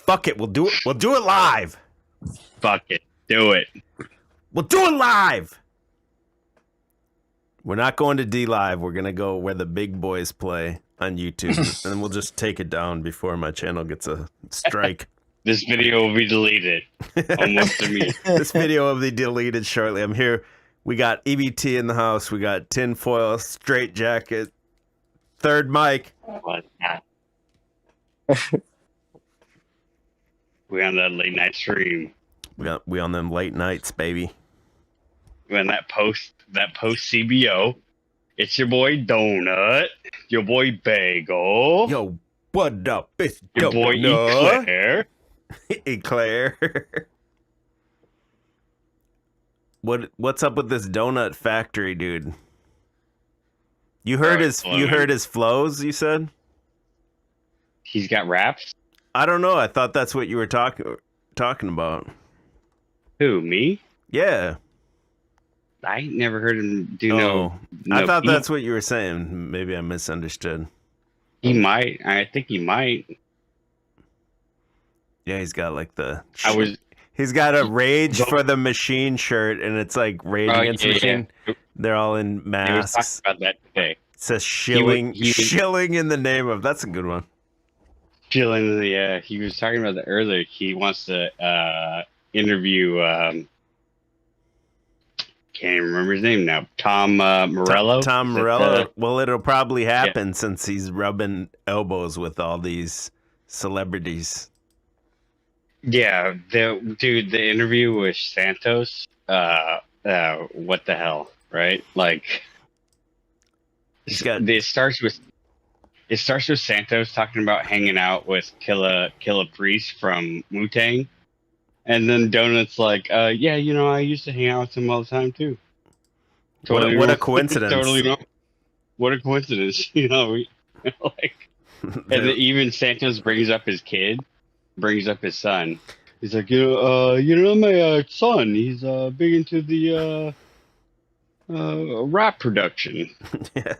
Fuck it. We'll do it. We'll do it live. Fuck it. Do it. We'll do it live. We're not going to D Live. We're going to go where the big boys play on YouTube. And we'll just take it down before my channel gets a strike. This video will be deleted. Almost immediately. This video will be deleted shortly. I'm here. We got EBT in the house. We got Tinfoil Straightjacket. Third mic. We on that late night stream. We on them late nights, baby. We on that post CBO. It's your boy Doenut. Your boy Bagel. Yo, what up? It's your boy Eclair. Eclair. What's up with this donut factory, dude? You heard his flows, you said? He's got raps? I don't know. I thought that's what you were talking about. Who, me? Yeah. I ain't never heard him do no. I thought that's what you were saying. Maybe I misunderstood. He might. I think he might. Yeah, he's got like the... He's got a Rage for the Machine shirt, and it's like Rage Against the Machine. Yeah. They're all in masks. He was talking about that today. It says shilling in the name of... That's a good one. Shilling, yeah. He was talking about that earlier. He wants to interview... can't remember his name now. Tom Morello? Tom Morello? Well, it'll probably happen since he's rubbing elbows with all these celebrities. Yeah, the interview with Santos, what the hell, right? Like, it starts with Santos talking about hanging out with Killa Priest from Wu-Tang, and then Donut's like, yeah, I used to hang out with him all the time too. Totally what a coincidence! Totally wrong. What a coincidence, like, and then even Santos brings up his son. He's like, my son. He's big into the rap production. Yeah.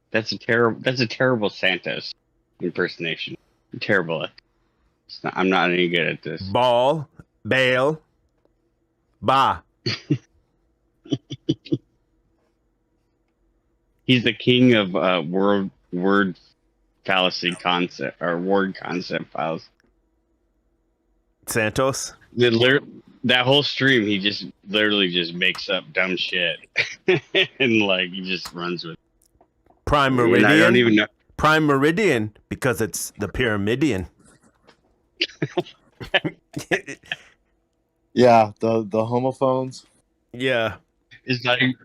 That's a terrible Santos impersonation. I'm terrible at. I'm not any good at this. Ball, bail, ba. He's the king of word fallacy concept or word concept files. Santos? That whole stream, he just literally just makes up dumb shit. And like he just runs with Prime Meridian. I don't even know. Prime Meridian, because it's the Pyramidian. Yeah, the homophones. Yeah. It's not even,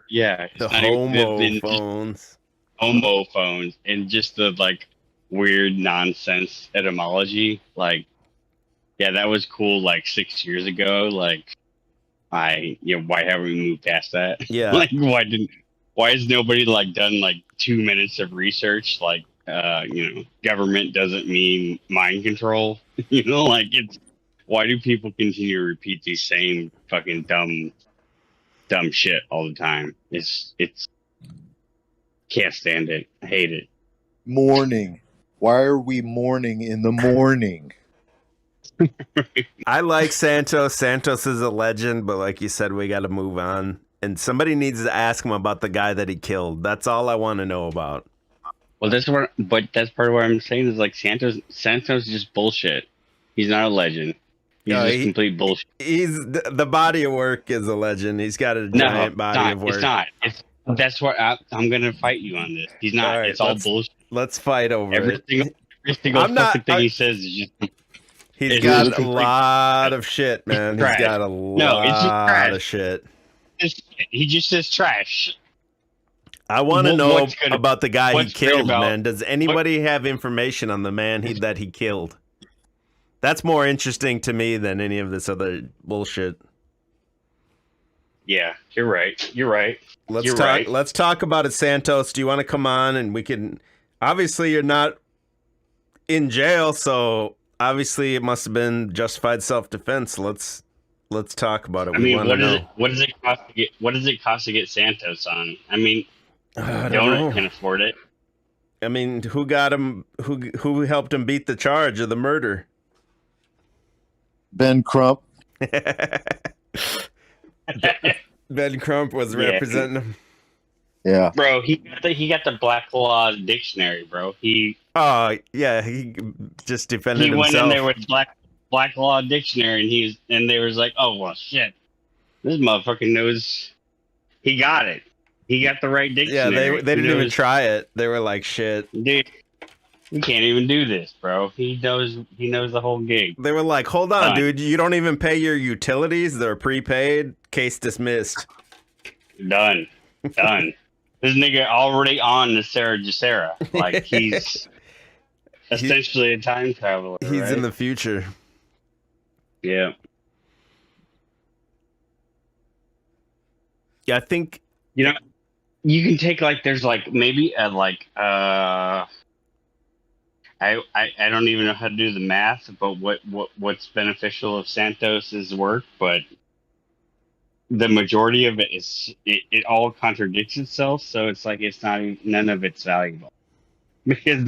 the homophones. Homophones and just the like weird nonsense etymology. Like, yeah, that was cool like 6 years ago. Like, why haven't we moved past that? Yeah. Like, why has nobody like done like 2 minutes of research? Like, government doesn't mean mind control. Like why do people continue to repeat these same fucking dumb shit all the time? It's can't stand it. I hate it. Mourning. Why are we mourning in the morning? I like Santos. Santos is a legend, but like you said, we got to move on. And somebody needs to ask him about the guy that he killed. That's all I want to know about. Well, that's part of what I'm saying is like Santos is just bullshit. He's not a legend. He's just complete bullshit. He's the body of work is a legend. He's got a giant body of work. It's not. That's what I'm gonna fight you on this. He's not. All right, it's all bullshit. Let's fight over every single fucking thing he says is just. He's got a lot of shit, man. He's got a lot of shit. He just says trash. I want to know about the guy he killed, man. Does anybody have information on the man that he killed? That's more interesting to me than any of this other bullshit. Yeah, you're right. You're right. Let's talk about it, Santos. Do you want to come on and we can? Obviously, you're not in jail, so obviously it must have been justified self-defense. Let's talk about it. What does it cost to get? What does it cost to get Santos on? I mean, Donut can afford it. I mean, who got him? Who helped him beat the charge of the murder? Ben Crump. Ben Crump was Yeah. representing him. Yeah. Bro, he got the Black Law dictionary, bro. Oh yeah, he just defended He went himself. in there with Black Law dictionary, and they was like, oh well, shit, this motherfucker knows. He got it. He got the right Yeah, dictionary. they He didn't even knows- try it. They were like, shit. Dude, we can't even do this, bro. He knows the whole gig. They were like, hold on, Done. dude. You don't even pay your utilities. They're prepaid. Case dismissed. Done. This nigga already on the Sarah Jacera. Like he's essentially a time traveler. He's right? in the future. Yeah. Yeah, I think You know, you can take like there's like maybe a like I don't even know how to do the math about what's beneficial of Santos's work, but the majority of it is it all contradicts itself, so it's like it's not even, none of it's valuable because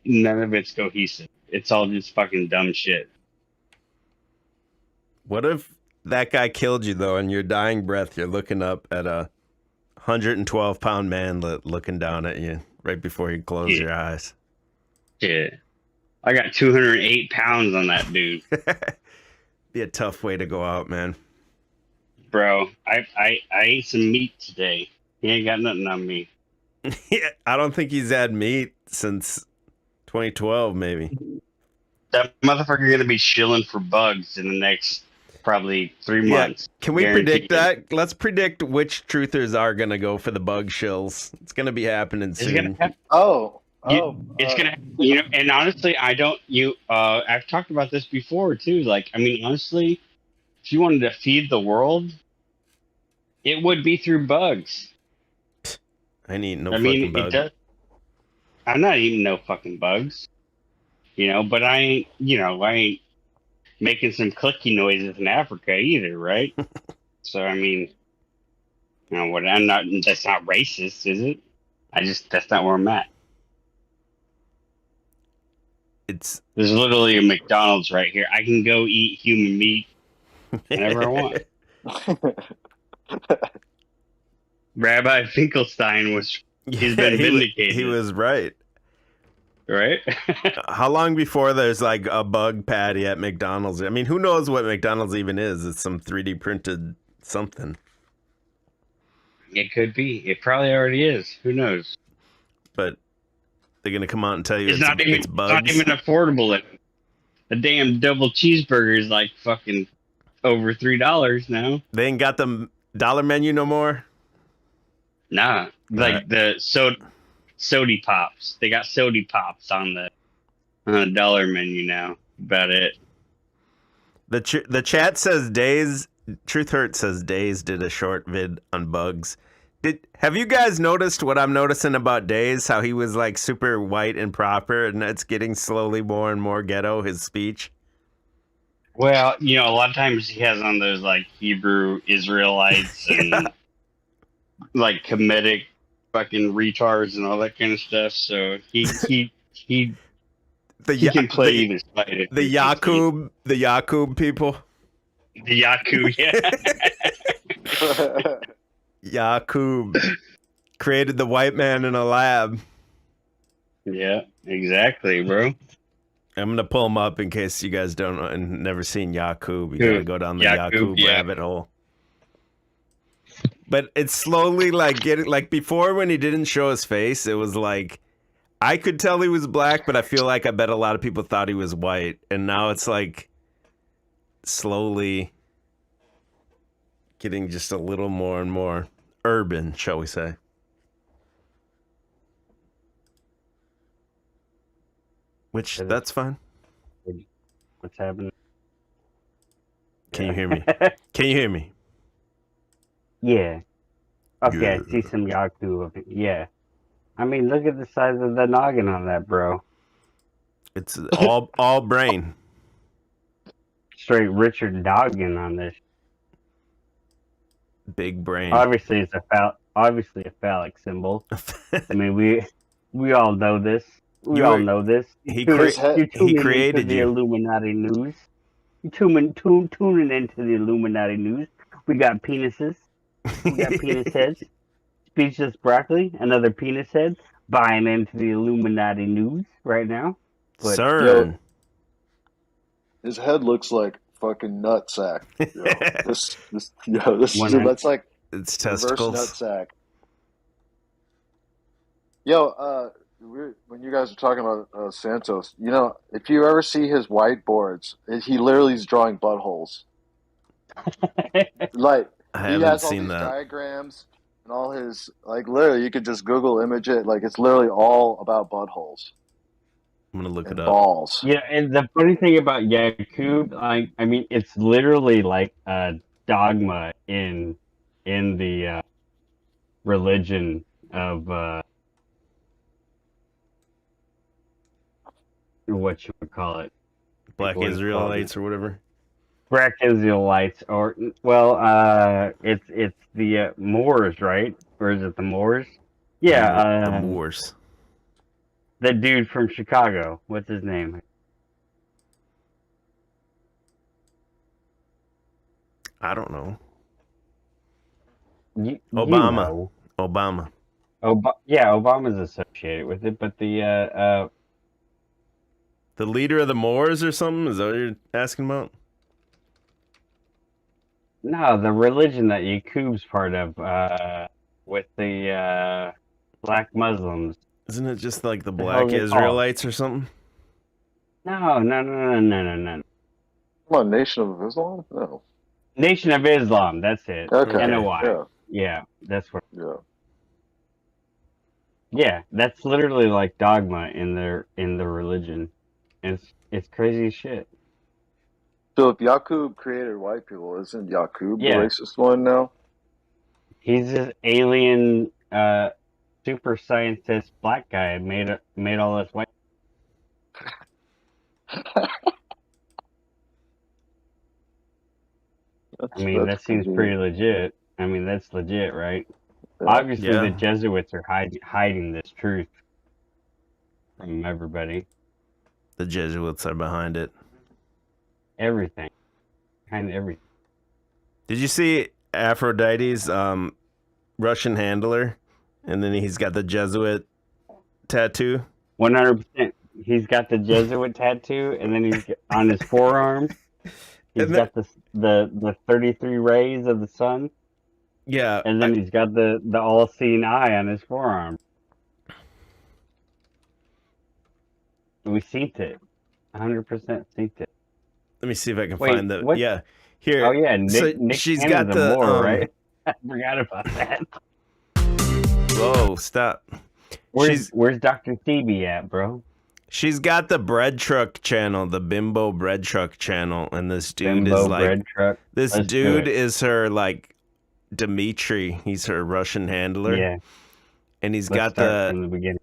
none of it's cohesive. It's all just fucking dumb shit. what if that guy killed you though, and your dying breath, you're looking up at a 112-pound man looking down at you right before you close your eyes. Shit. I got 208 pounds on that dude. Be a tough way to go out, man. Bro, I ate some meat today. He ain't got nothing on me. Yeah, I don't think he's had meat since 2012, maybe. That motherfucker gonna be chilling for bugs in the next probably 3 Yeah. months. Can we Guaranteed. predict that? Let's predict which truthers are going to go for the bug shills. It's going to be happening It's soon. gonna happen. It's gonna, and honestly, I've talked about this before too. Like, I mean, honestly, if you wanted to feed the world, it would be through bugs. I ain't eating no I fucking mean, bug. it does. I'm not eating no fucking bugs, but I ain't making some clicky noises in Africa either, right? So, I mean, that's not racist, is it? That's not where I'm at. It's There's literally a McDonald's right here. I can go eat human meat whenever I want. Rabbi Finkelstein he's been vindicated. He was right. Right? How long before there's like a bug patty at McDonald's? I mean, who knows what McDonald's even is? It's some 3D printed something. It could be. It probably already is. Who knows? But they're going to come out and tell you It's not bugs. even affordable. A damn double cheeseburger is like fucking over $3 now. They ain't got the dollar menu no more? Nah. Like the Sody Pops. They got Sody Pops on the dollar menu now. About it. The chat says Days, Truth Hurt says Days did a short vid on bugs. Have you guys noticed what I'm noticing about Days? How he was like super white and proper, and it's getting slowly more and more ghetto, his speech? Well, a lot of times he has on those like Hebrew Israelites and like comedic fucking retards and all that kind of stuff. So he can play either side. The Yakub people. The Yakub, yeah. Yakub created the white man in a lab. Yeah, exactly, bro. I'm gonna pull him up in case you guys don't know and never seen Yakub. You gotta go down the Yakub rabbit hole. But it's slowly like getting like before when he didn't show his face, it was like I could tell he was black, but I feel like I bet a lot of people thought he was white. And now it's like slowly getting just a little more and more urban, shall we say. Which, that's fine. What's happening? Can you hear me? Can you hear me? Yeah. Okay, Yeah. I see some Yakub. Yeah. I mean, look at the size of the noggin on that, bro. It's all brain. Straight Richard Noggin on this. Big brain. Obviously, it's a phallic symbol. I mean, we all know this. We all know this. He Tuning into created the you. Illuminati news. Tuning into the Illuminati news. We got penises. We got penis heads. Speechless broccoli, another penis head, buying into the Illuminati news right now. But CERN. His head looks like fucking nutsack. That's like It's reverse testicles. nutsack. When you guys are talking about Santos, if you ever see his whiteboards, he literally is drawing buttholes. Like I he haven't has all seen these that. diagrams and all his literally you could just Google image it. Like it's literally all about buttholes. I'm gonna look And it up. balls. yeah, and the funny thing about Yakub, I mean, it's literally like a dogma in the religion of what you would call it, Black what is it called? Israelites or whatever. Black Israelites, or it's the Moors, right? Or is it the Moors? Yeah, The Moors. the dude from Chicago. What's his name? I don't know. Obama. You know. Obama. Yeah, Obama's associated with it, but the leader of the Moors or something? Is that what you're asking about? no, the religion that Yakub's part of, with the black Muslims. Isn't it just like the Black Israelites or something? No. Come on, Nation of Islam? No. Nation of Islam, that's it. Okay. NOI. Yeah, that's what. Yeah. Yeah, that's literally like dogma in the religion. It's crazy as shit. So if Yakub created white people, isn't Yakub the Yeah. racist one now? He's this alien super scientist black guy made all this white. I mean, that seems pretty legit. I mean, that's legit, right? Yeah. Obviously, Yeah. the Jesuits are hiding this truth from everybody. The Jesuits are behind it. Everything. Kind of everything. Did you see Aphrodite's Russian handler? And then he's got the Jesuit tattoo. 100%. He's got the Jesuit tattoo, and then he's on his forearm. He's got the 33 rays of the sun. Yeah. And then he's got the all-seeing eye on his forearm. We synced it. 100% synced it. Let me see if I can find the... what? Yeah. Here. Oh, yeah. Nick she's Cannon's got the... Moor, right? I forgot about that. Whoa, stop. Where's Dr. Phoebe at, bro? She's got the bread truck channel, the Bimbo bread truck channel, and this dude Bimbo is like... bread truck. This dude is her, like, Dmitri. He's her Russian handler. Yeah. And he's Let's got start from the beginning.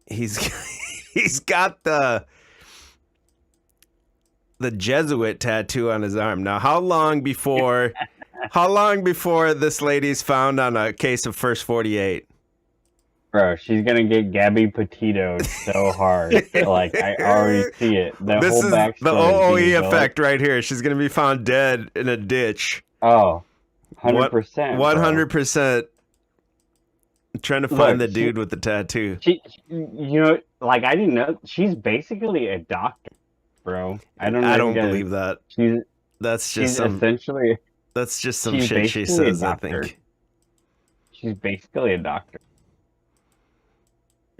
He's got the Jesuit tattoo on his arm. Now, how long before this lady's found on a case of First 48? Bro, she's gonna get Gabby Petitoed so hard. Like, I already see it. This whole is backstory the OOE being built. effect right here. She's gonna be found dead in a ditch. Oh, 100%. 100%. Trying to find the dude with the tattoo. She, like, I didn't know. She's basically a doctor, bro. I don't believe that. That's just some shit she says, I think. She's basically a doctor.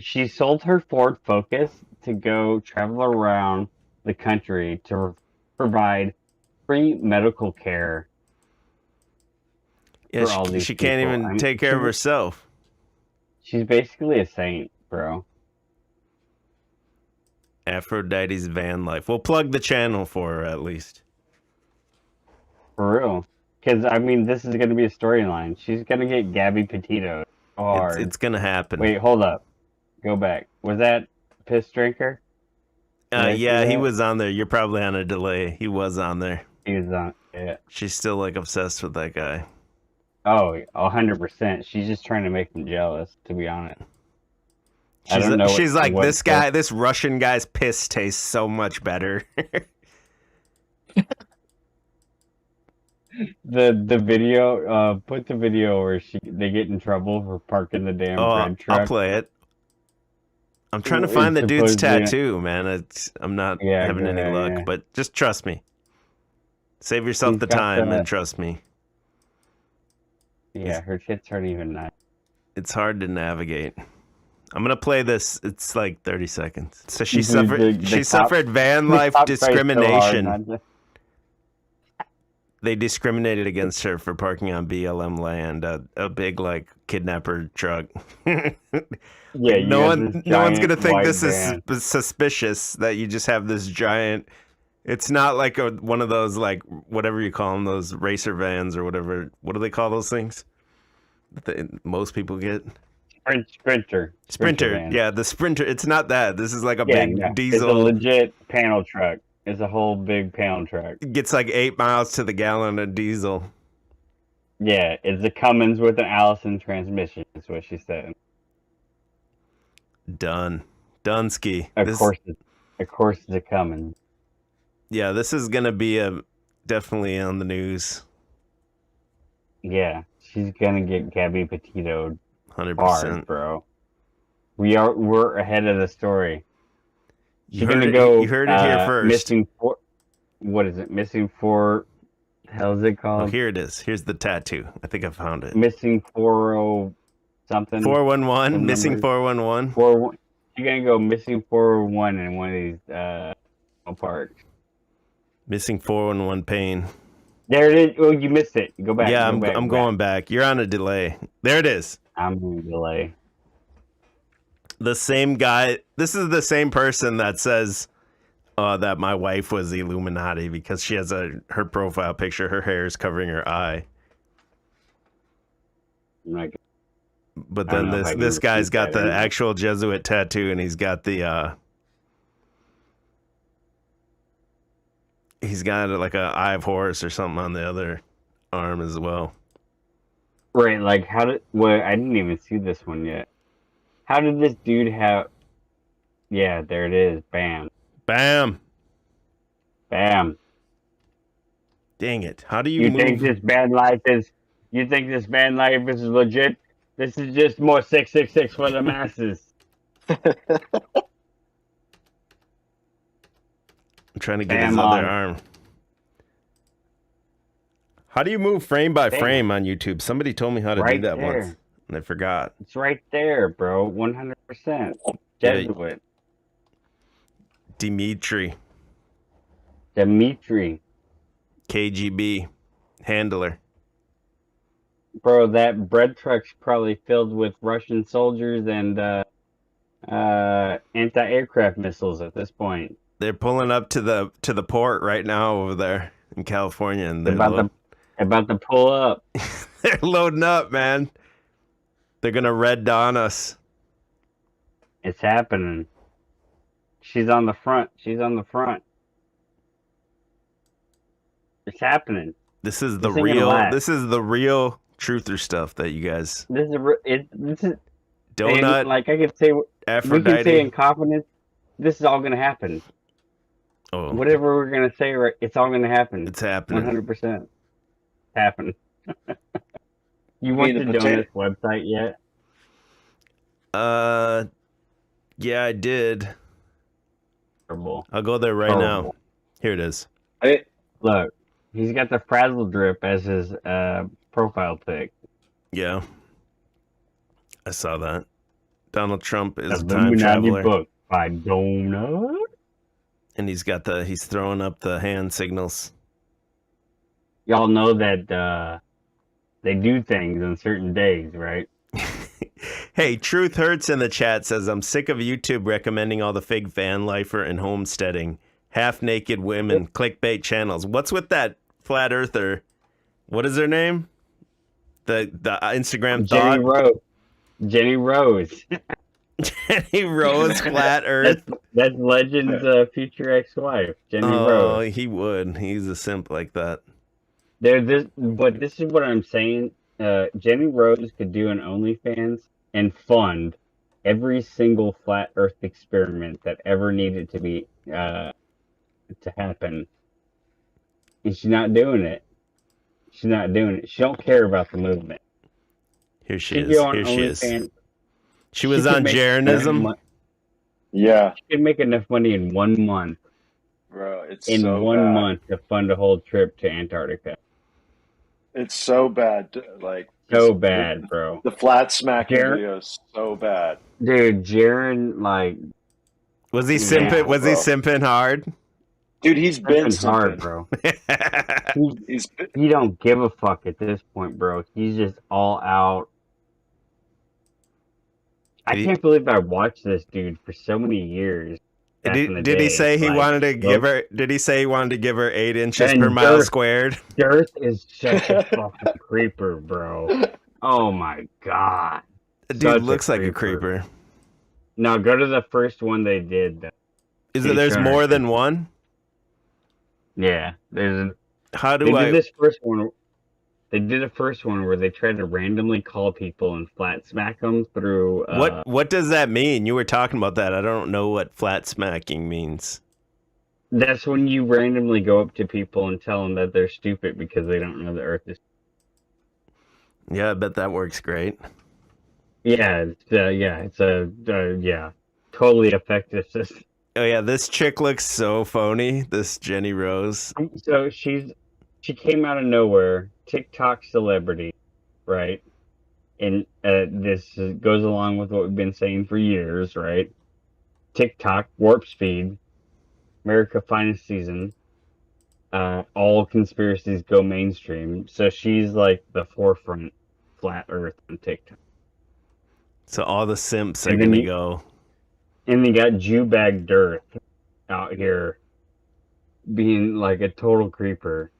She sold her Ford Focus to go travel around the country to provide free medical care. Yeah, she can't even take care of herself. She's basically a saint, bro. Aphrodite's van life. We'll plug the channel for her at least. For real. Because, I mean, this is going to be a storyline. She's going to get Gabby Petito hard. It's going to happen. Wait, hold up. Go back. Was that Piss Drinker? Yeah, he was on there. You're probably on a delay. He was on there. He was on, yeah. She's still, like, obsessed with that guy. Oh, 100%. She's just trying to make him jealous, to be honest. She's like, this Russian guy's piss tastes so much better. The video, put the video where they get in trouble for parking the damn bread truck. I'll play it. I'm trying to find the dude's tattoo, man. I'm not having any luck, but just trust me. Save yourself the time and trust me. Yeah, her tits aren't even nice. It's hard to navigate. I'm gonna play this. It's like 30 seconds. So she suffered van life discrimination. They discriminated against her for parking on BLM land, a big like kidnapper truck. Yeah, no one's gonna think this is suspicious that you just have this giant. It's not like one of those like whatever you call them, those racer vans or whatever. What do they call those things that most people get? Sprinter. Yeah, the Sprinter. It's not that. This is like a big diesel. It's a legit panel truck. It's a whole big panel truck. It gets like 8 miles to the gallon of diesel. Yeah, it's a Cummins with an Allison transmission. Is what she said. Done. Dunsky. Of course it's a Cummins. Yeah, this is gonna be definitely on the news. Yeah, she's gonna get Gabby Petito'd 100%, bro. We're ahead of the story. You heard it here first. What is it? Missing 4. How's it called? Oh, here it is. Here's the tattoo. I think I found it. Missing 40 something. 411. Missing 411. You're gonna go missing 411 in one of these parks. Missing 411 pain. There it is. Oh, you missed it. Go back. Yeah, I'm going back. You're on a delay. There it is. I'm on a delay. The same guy. This is the same person that says that my wife was the Illuminati because she has her profile picture. Her hair is covering her eye. But then this guy's got the actual Jesuit tattoo, and he's got the he's got like a eye of Horus or something on the other arm as well. Right, like I didn't even see this one yet. How did this dude have? Yeah, there it is. Bam. Bam. Bam. Dang it! How do you move? think this band life is? You think this band life is legit? This is just more 666 for the masses. I'm trying to get his other arm. How do you move frame by frame on YouTube? Somebody told me how to do that once, and I forgot. It's right there, bro. 100%. Jesuit. Dimitri. KGB. Handler. Bro, that bread truck's probably filled with Russian soldiers and anti-aircraft missiles at this point. They're pulling up to the port right now over there in California, and they're about to pull up. They're loading up, man. They're gonna red dawn us. It's happening. She's on the front. It's happening. This is the real. This is the real truther stuff that you guys. This is Doenut. Like I could say, Aphrodite. we can say in confidence, this is all gonna happen. Oh, whatever we're gonna say, it's all gonna happen. It's happening. 100%. Happen. You went to Doenut's website yet? Yeah, I did. Terrible. I'll go there right now. Here it is. Hey, look, he's got the frazzle drip as his profile pic. Yeah, I saw that. Donald Trump is a time traveler. Book by Doenut. And he's throwing up the hand signals. Y'all know that they do things on certain days, right? Hey, Truth Hurts in the chat says, I'm sick of YouTube recommending all the fake van lifer and homesteading, half-naked women, clickbait channels. What's with that flat earther? What is her name? The Instagram thought? Jenny Rose. Jenny Rose, flat earth. That's Legend's future ex-wife, Jenny Rose. Oh, he would. He's a simp like that. But this is what I'm saying. Jenny Rose could do an OnlyFans and fund every single flat Earth experiment that ever needed to be to happen, and she's not doing it. She's not doing it. She don't care about the movement. Here she She'd is. go on Here she is. OnlyFans. She was could on make Jeranism. Yeah, She could make enough money in 1 month. bro, it's In so 1 bad. month to fund a whole trip to Antarctica. It's so bad. Like So bad, bro. The flat smacking Jaren- video is so bad. Dude, Jaren, like, Was he Yeah, simping? Was he bro. simping hard? Dude, he's been it's hard, simping. bro. He's He don't give a fuck at this point, bro. He's just all out. I can't believe I watched this dude for so many years. back in the Did he day. say he Like, wanted to give look, her? Did he say he wanted to give her 8 inches And per mile Dirk- squared? Girth is such a fucking creeper, bro. Oh my god. Dude Such looks like a creeper. Now go to the first one they did. There's more than one? Yeah, there's. How do They I? did this first one. They did a first one where they tried to randomly call people and flat smack them through. What does that mean? You were talking about that. I don't know what flat smacking means. That's when you randomly go up to people and tell them that they're stupid because they don't know the Earth is. Yeah, I bet that works great. Yeah, totally effective system. Oh yeah, this chick looks so phony. This Jenny Rose. So she came out of nowhere, TikTok celebrity, right? And this goes along with what we've been saying for years, right? TikTok, warp speed, America finest season, all conspiracies go mainstream. So she's like the forefront flat Earth on TikTok. So all the simps are And then gonna go. And they got Jew-bag Dirth out here being like a total creeper.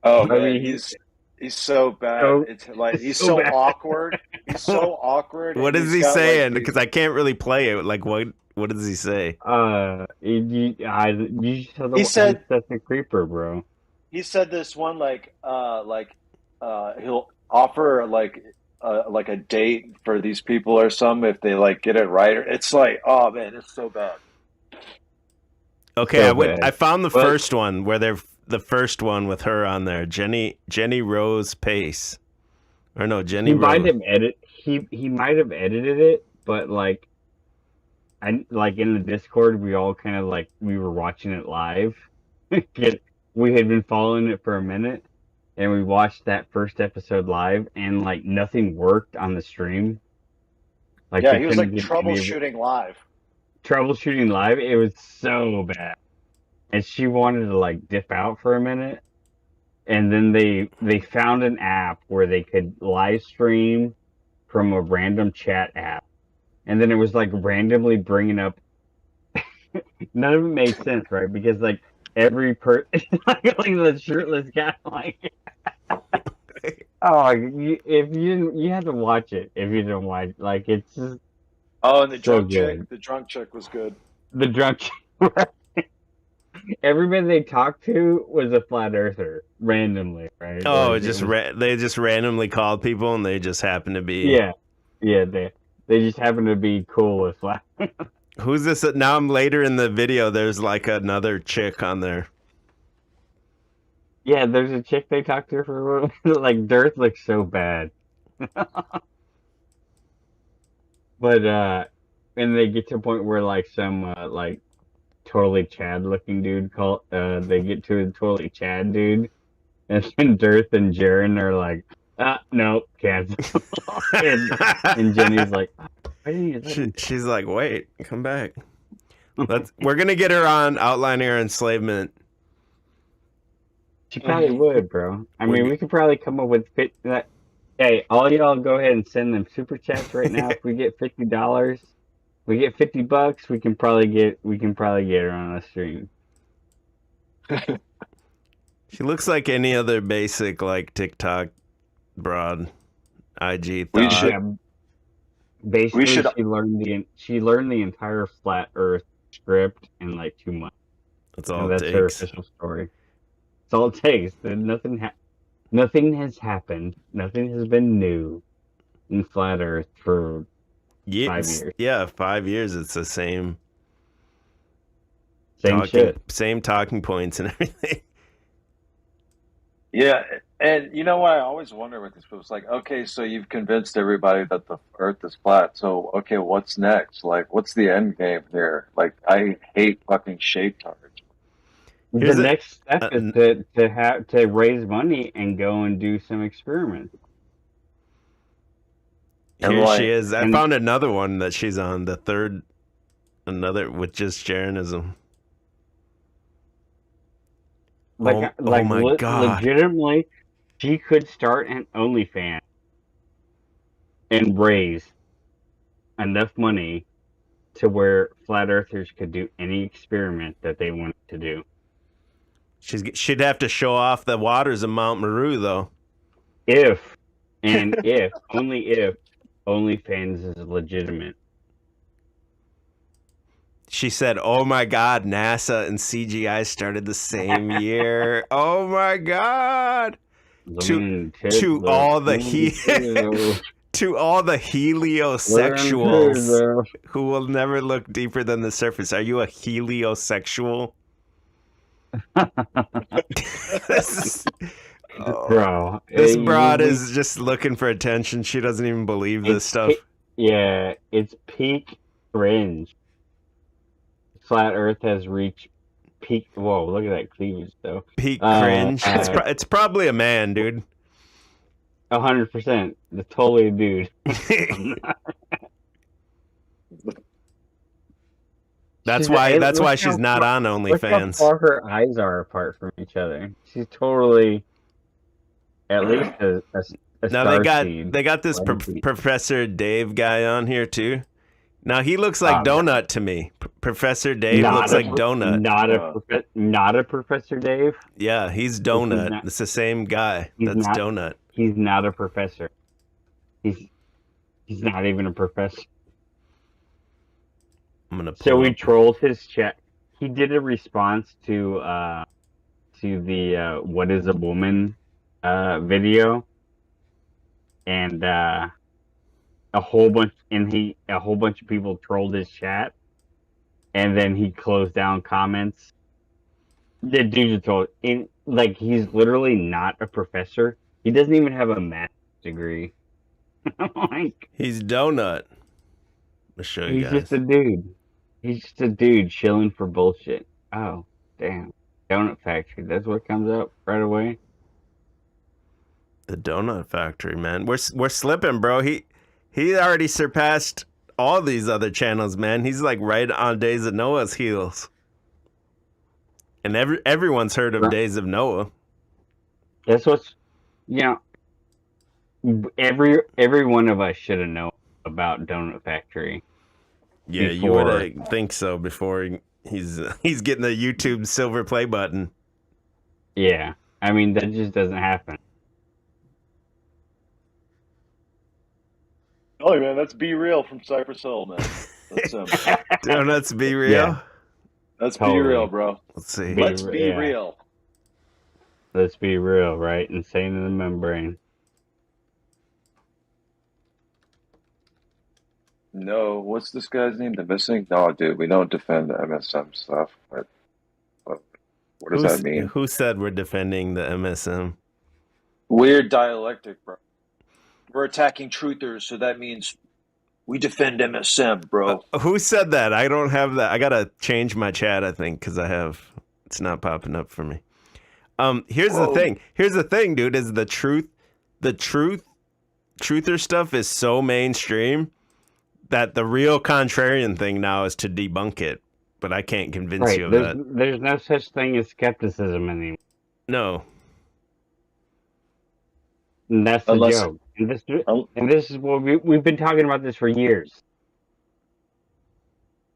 Oh I man, mean, he's so bad. So- It's like he's so so bad. awkward. He's so awkward. What and is he's he got, like, saying? these- Because I can't really play it. Like what does he say? You He said- that's a creeper, bro. he said this one he'll offer like a date for these people or something if they like get it right. It's like, oh man, it's so bad. Okay, So bad. I found the But- first one where they're the first one with her on there. Jenny Rose Pace. Or no, Jenny He Rose. might have he might have edited it, but like in the Discord we all kind of like we were watching it live. We had been following it for a minute and we watched that first episode live and like nothing worked on the stream. Like Yeah, we he was like couldn't get any of it. troubleshooting live. Troubleshooting live, it was so bad. And she wanted to like dip out for a minute. And then they found an app where they could live stream from a random chat app. And then it was like randomly bringing up none of it made sense, right? Because like every like the shirtless guy like if you had to watch it if you didn't watch like it's just Oh, and the So drunk good. chick. The drunk chick was good. the drunk everybody they talked to was a flat earther randomly, right? Oh, Like, it just it was- they just randomly called people and they just happen to be. yeah they just happen to be cool with flat. Who's this? Now I'm later in the video. There's like another chick on there. Yeah, there's a chick they talked to for a little like Dirth looks so bad. But and they get to a point where like some like totally Chad looking dude they get to a totally Chad dude and then Dirth and Jaren are like no, cancel. and Jenny's like, why didn't you let him She's like, wait, come back. We're gonna get her on outlining her enslavement. She probably would, bro. I mean, we could probably come up with that. Hey, all y'all go ahead and send them super chats right now. If we get $50, we get $50. We can probably get her on a stream. She looks like any other basic like TikTok broad IG We thought. should- Yeah. Basically, should- she learned the entire flat Earth script in like 2 months. That's all And it that's her takes. official story. That's all it takes. Nothing has happened. Nothing has been new in flat Earth for 5 years. Yeah, 5 years. It's the same Same shit. same talking points and everything. Yeah, and you know what I always wonder with these people? It's like, okay, so you've convinced everybody that the Earth is flat. So, okay, what's next? Like, what's the end game here? Like, I hate fucking shape targets. Here's The a- next step is to raise money and go and do some experiments. And Here like- she is. I and- found another one that she's on, the third, another with just Jeranism. Like, oh my God. legitimately, she could start an OnlyFans and raise enough money to where flat earthers could do any experiment that they wanted to do. She'd have to show off the waters of Mount Meru, though. If only if OnlyFans is legitimate. She said, "Oh my God, NASA and CGI started the same year. Oh my God." To all the to all the heliosexuals who will never look deeper than the surface. Are you a heliosexual? Bro, This broad is just looking for attention. She doesn't even believe this stuff. Yeah, it's peak cringe. Flat Earth has reached peak. Whoa, look at that cleavage, though. Peak cringe. It's probably a man, dude. 100%. It's totally a dude. That's why she's not on Look how OnlyFans. far her eyes are apart from each other. She's totally, at least a Now starseed. they got this Professor Dave guy on here too. Now he looks like Doenut to me. Professor Dave looks like Doenut. Not a Professor Dave. Yeah, he's Doenut. It's the same guy. That's Doenut. He's not a professor. He's not even a professor. I'm gonna. So we trolled his chat. He did a response to the "What is a woman" video, and a whole bunch of people trolled his chat, and then he closed down comments. The dude's a troll. He's literally not a professor. He doesn't even have a master's degree. He's Doenut. I'll show you He's guys. just a dude. He's just a dude chilling for bullshit. Oh, damn. Donut Factory. That's what comes up right away. The Donut Factory, man. We're slipping, bro. He already surpassed all these other channels, man. He's like right on Days of Noah's heels. And everyone's heard of Days of Noah. That's what's, every one of us should have known about Donut Factory. Yeah, you would think so before he's getting the YouTube silver play button. Yeah, I mean that just doesn't happen. Oh man, that's Be Real from Cypress Hill, man. That's Donuts Be Real. Yeah. That's Totally. Be Real, bro. Let's see. Let's be real. Let's be real, right? Insane in the membrane. No, what's this guy's name? The Missing? No, dude, we don't defend the MSM stuff. But what does that mean? Who said we're defending the MSM? Weird dialectic, bro. We're attacking truthers, so that means we defend MSM, bro. Who said that? I don't have that. I gotta change my chat, I think, because it's not popping up for me. Here's the thing. Here's the thing, dude. Is the truther stuff is so mainstream that the real contrarian thing now is to debunk it. But I can't convince you of that. There's no such thing as skepticism anymore. No. And that's the joke. And this is what we've been talking about this for years.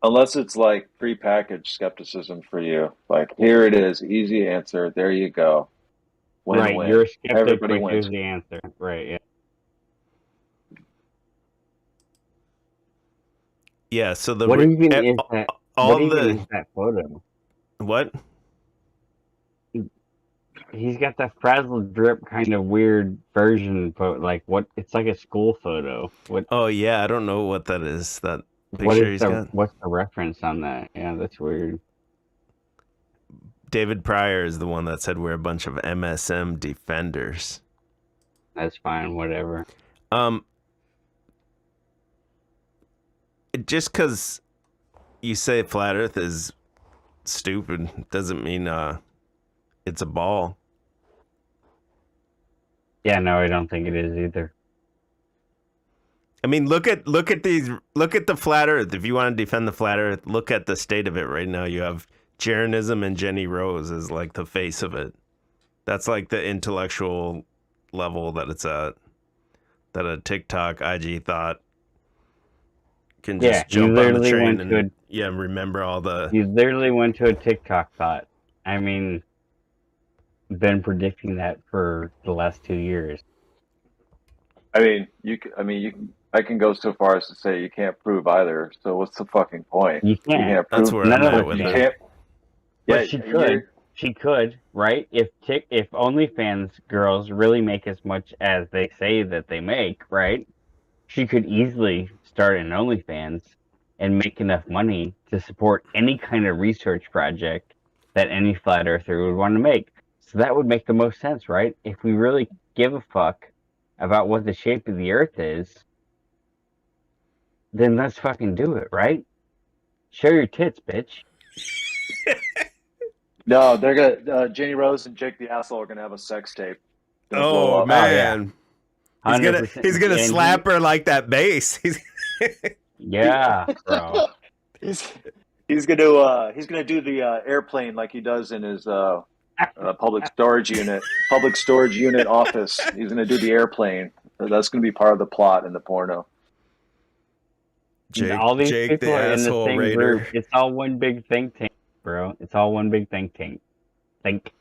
Unless it's like prepackaged skepticism for you. Like, here it is, easy answer. There you go. Right, you're a skeptic, Everybody but wins. here's the answer. Right, yeah. Yeah, so What even is that? What even is that photo? What? He's got the frazzle drip kind of weird version, but like what? It's like a school photo. Oh yeah, I don't know what that is. That What picture is he's got. what's the reference on that? Yeah, that's weird. David Pryor is the one that said we're a bunch of MSM defenders. That's fine, whatever. Just because you say flat Earth is stupid doesn't mean it's a ball. Yeah, no, I don't think it is either. I mean, look at the flat Earth. If you want to defend the flat Earth, look at the state of it right now. You have Jeranism and Jenny Rose as like the face of it. That's like the intellectual level that it's at. That a TikTok IG thought can just jump on the train and remember all the. You literally went to a TikTok thought. I mean, been predicting that for the last 2 years. I can go so far as to say you can't prove either. So what's the fucking point? You can't. Prove. That's where I'm at with you it. can't. But she could. She could, right? If OnlyFans girls really make as much as they say that they make, right? She could easily start an OnlyFans and make enough money to support any kind of research project that any flat earther would want to make. So that would make the most sense, right? If we really give a fuck about what the shape of the earth is, then let's fucking do it, right? Show your tits, bitch. No, they're gonna. Jenny Rose and Jake the Asshole are gonna have a sex tape. Oh man, he's gonna slap her like that bass. Yeah, bro. He's gonna do the airplane like he does in his public storage unit office. He's gonna do the airplane. That's gonna be part of the plot in the porno. All these Jake people the are in the asshole same raider. group. It's all one big think tank, bro. It's all one big think tank. Think.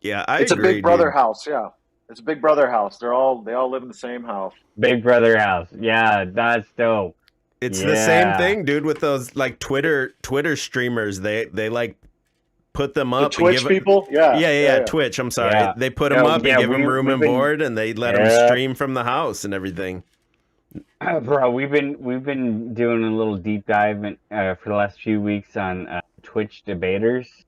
Yeah, I It's agree, a Big Brother dude. house. Yeah, it's a Big Brother house. They all live in the same house. Big Brother house. Yeah, that's dope. It's the same thing, dude, with those like Twitter streamers. They like put them up. The Twitch people? Yeah. Twitch. I'm sorry. Yeah. They put them up and give them room and been- board, and they let them stream from the house and everything. Bro, we've been doing a little deep dive for the last few weeks on Twitch debaters,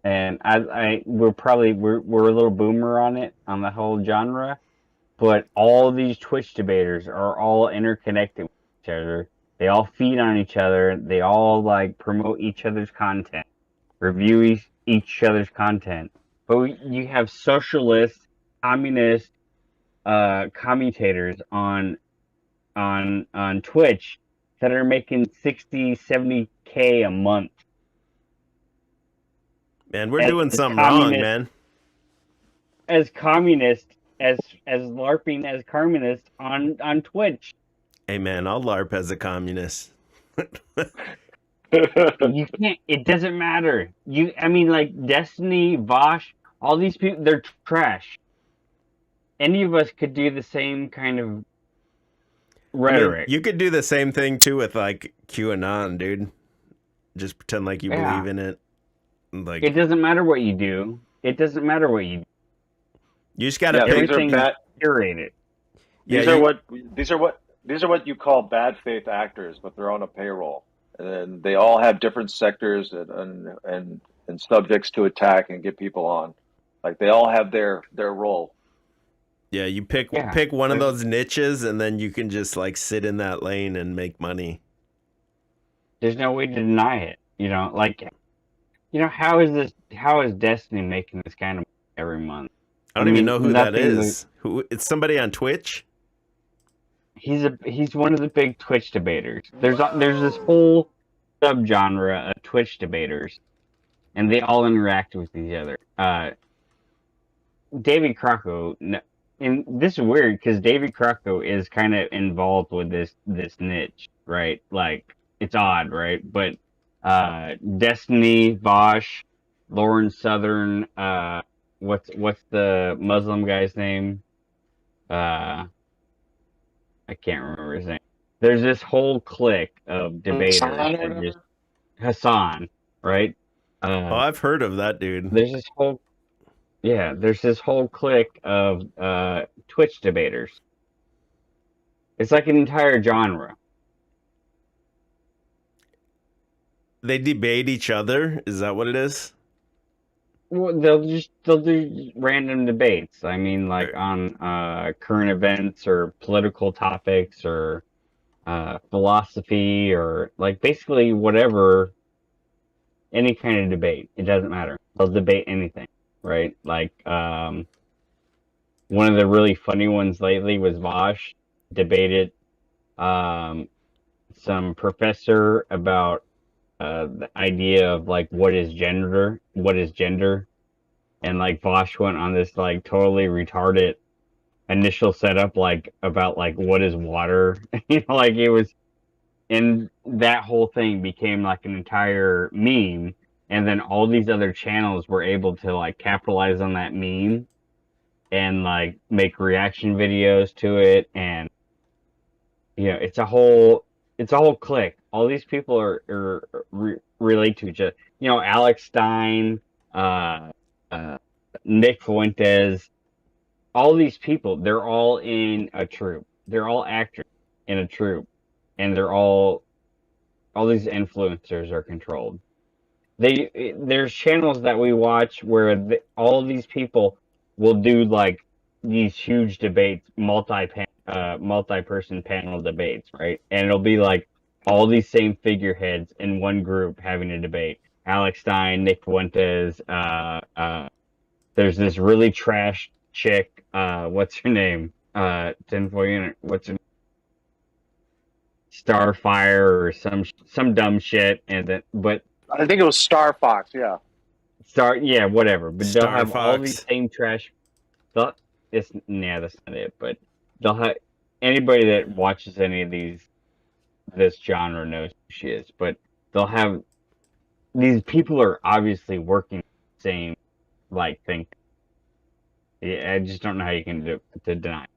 and we're a little boomer on it, on the whole genre, but all these Twitch debaters are all interconnected with each other. They all feed on each other. They all like promote each other's content, review each other's content. But you have socialist, communist commentators on Twitch that are making 60, 70K a month. Man, we're doing something wrong, man. As communist, as LARPing as communist on Twitch. Hey, man, I'll LARP as a communist. You can't. It doesn't matter. Like Destiny, Vosh, all these people, they're trash. Any of us could do the same kind of rhetoric. You could do the same thing too with like QAnon, dude. Just pretend like you believe in it. Like, it doesn't matter what you do. It doesn't matter what you do. You just gotta pick. Everything's curated. These are what you call bad faith actors, but they're on a payroll, and they all have different sectors and subjects to attack and get people on. Like they all have their role. Yeah, you pick one of those niches, and then you can just like sit in that lane and make money. There's no way to deny it. How is Destiny making this kind of money every month? I don't even know who that is. It's somebody on Twitch? He's one of the big Twitch debaters. There's this whole subgenre of Twitch debaters, and they all interact with each other. David Crocco, and this is weird because David Crocco is kind of involved with this niche, right? Like it's odd, right? But Destiny, Vosh, Lauren Southern, what's the Muslim guy's name? I can't remember his name. There's this whole clique of debaters. Hassan, right? I've heard of that dude. There's this whole Yeah, there's this whole clique of Twitch debaters. It's like an entire genre. They debate each other. Is that what it is? Well, they'll do random debates. I mean, like on current events or political topics or philosophy or like basically whatever, any kind of debate. It doesn't matter. They'll debate anything, right? Like one of the really funny ones lately was Vosh debated some professor about the idea of like what is gender, and like Vosh went on this like totally retarded initial setup like about like what is water, like it was, and that whole thing became like an entire meme, and then all these other channels were able to like capitalize on that meme and like make reaction videos to it, and it's a whole clique. All these people relate to each other. Alex Stein, uh, Nick Fuentes, all these people, they're all in a troupe. They're all actors in a troupe, and all these influencers are controlled. There's channels that we watch where all these people will do like these huge debates, multi-person panel debates, right? And it'll be like all these same figureheads in one group having a debate. Alex Stein, Nick Fuentes, there's this really trash chick, what's her name? Tinfoil Unit, what's her name? Starfire or some dumb shit, but I think it was Star Fox. Yeah. Yeah, whatever. But they'll Star have all Fox. these same trash. That's not it. But they'll have anybody that watches any of this genre knows who she is. But they'll have these people are obviously working the same like thing. Yeah, I just don't know how you can deny.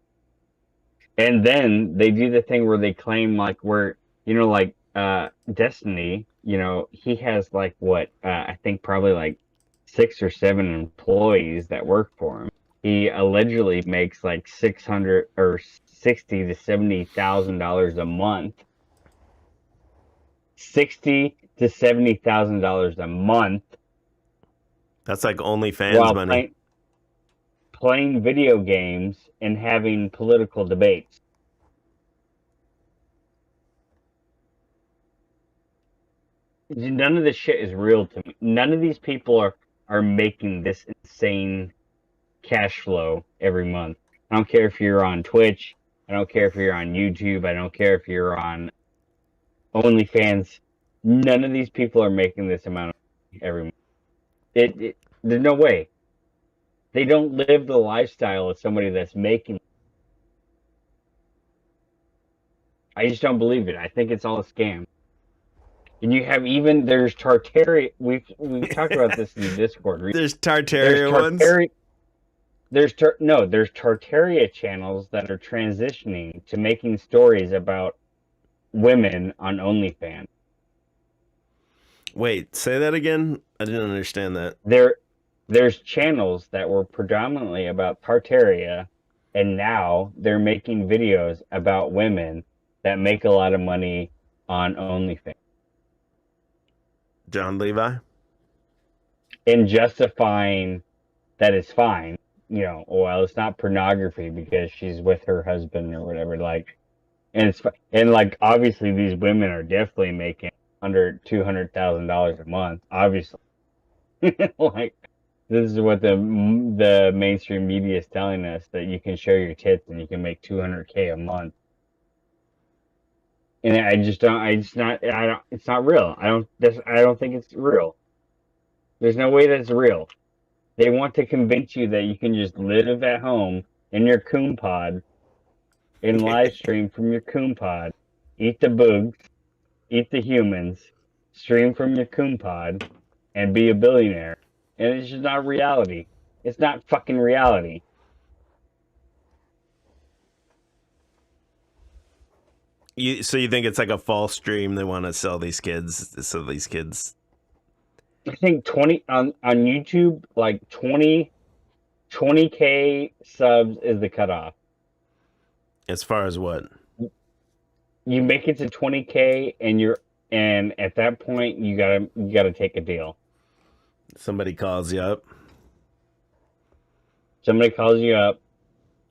And then they do the thing where they claim like like Destiny, he has like what I think probably like 6 or 7 employees that work for him. He allegedly makes like $600 or $60,000 to $70,000 a month. $60,000 to $70,000 a month. That's like OnlyFans while money. Playing video games and having political debates. None of this shit is real to me. None of these people are making this insane cash flow every month. I don't care if you're on Twitch. I don't care if you're on YouTube. I don't care if you're on OnlyFans. None of these people are making this amount of money every month. There's no way. They don't live the lifestyle of somebody that's making. I just don't believe it. I think it's all a scam. And you have there's Tartaria. We've talked about this in the Discord. There's Tartaria ones. There's Tartaria channels that are transitioning to making stories about women on OnlyFans. Wait, say that again? I didn't understand that. There's channels that were predominantly about Tartaria, and now they're making videos about women that make a lot of money on OnlyFans. John Levi? And justifying that it's fine. Well, it's not pornography because she's with her husband or whatever. Like, and like obviously these women are definitely making under $200,000 a month. Obviously, like this is what the mainstream media is telling us, that you can show your tits and you can make $200K a month. And it's not real. I don't think it's real. There's no way that's real. They want to convince you that you can just live at home in your coon pod and live stream from your coon pod, eat the bugs, eat the humans, stream from your coon pod, and be a billionaire. And it's just not reality. It's not fucking reality. So you think it's like a false dream? They want to sell these kids, so these kids. I think 20 on YouTube, like 20 20K subs is the cutoff. As far as what? You make it to 20K, and at that point you gotta take a deal. Somebody calls you up. Somebody calls you up.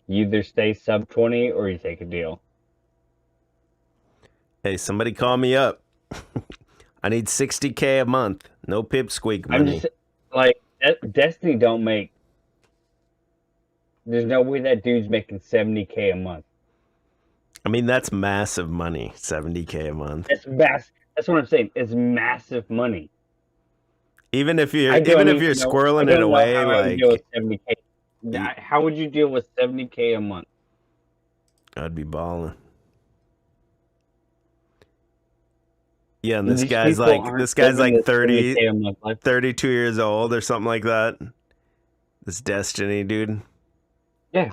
You either stay sub 20 or you take a deal. Hey, somebody call me up. I need 60K a month. No pipsqueak money. I'm just like Destiny don't make. There's no way that dude's making 70K a month. I mean, that's massive money. 70K a month. That's That's what I'm saying. It's massive money. Even if you're squirreling it away, like 70K. How would you deal with 70K a month? I'd be balling. Yeah, and this guy's like 30, 32 years old or something like that. This Destiny dude. Yeah.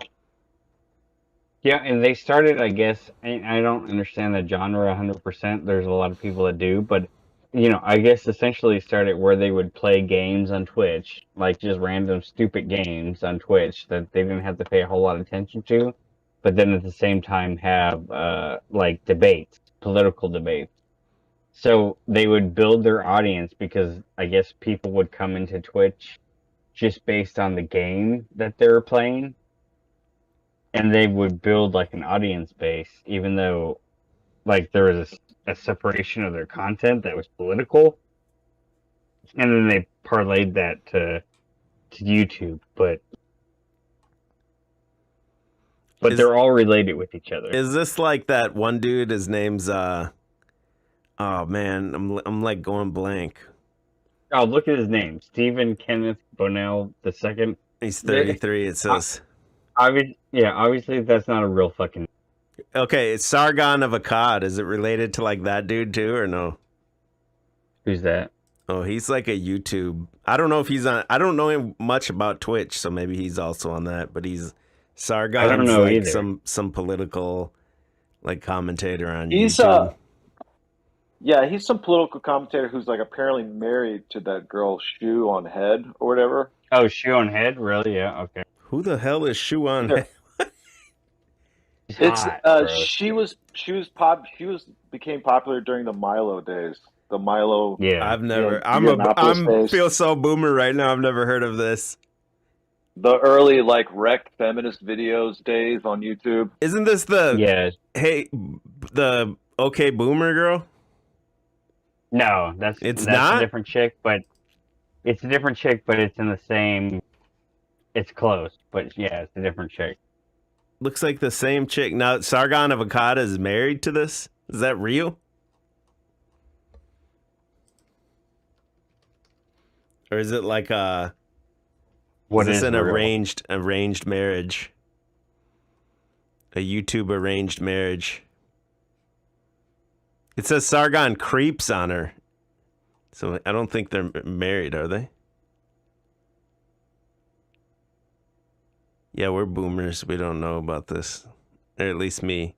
Yeah, and they started, I guess, I don't understand the genre 100%. There's a lot of people that do, but, I guess essentially started where they would play games on Twitch, like just random stupid games on Twitch that they didn't have to pay a whole lot of attention to, but then at the same time have, like, debates, political debates. So they would build their audience because I guess people would come into Twitch just based on the game that they were playing. And they would build like an audience base, even though like there was a separation of their content that was political. And then they parlayed that to YouTube. But they're all related with each other. Is this like that one dude? His name's oh man, I'm like going blank. Oh, look at his name, Stephen Kenneth Bonnell II. He's 33. It says. Obviously that's not a real fucking. Okay, it's Sargon of Akkad. Is it related to like that dude too, or no? Who's that? Oh, he's like a YouTube. I don't know if he's on. I don't know him much about Twitch, so maybe he's also on that. But he's Sargon's I don't know like either. some political like commentator on He's YouTube. Yeah, he's some political commentator who's like apparently married to that girl Shoe on Head or whatever. Oh, Shoe on Head? Really? Yeah. Okay. Who the hell is Shoe on Yeah. Head? It's Hot, bro. she became popular during the Milo days. The Milo. Yeah. I've never. Yeah, I'm feel so boomer right now. I've never heard of this. The early like rec feminist videos days on YouTube. Isn't this the Yeah. hey the okay boomer girl? No, that's not? a different chick, but it's a different chick, but it's in the same. It's close, but yeah, it's a different chick. Looks like the same chick. Now Sargon of Akkad is married to this. Is that real? Or is it like What is is this an real? arranged marriage? A YouTube arranged marriage. It says Sargon creeps on her. So I don't think they're married, are they? Yeah, we're boomers. We don't know about this. Or at least me.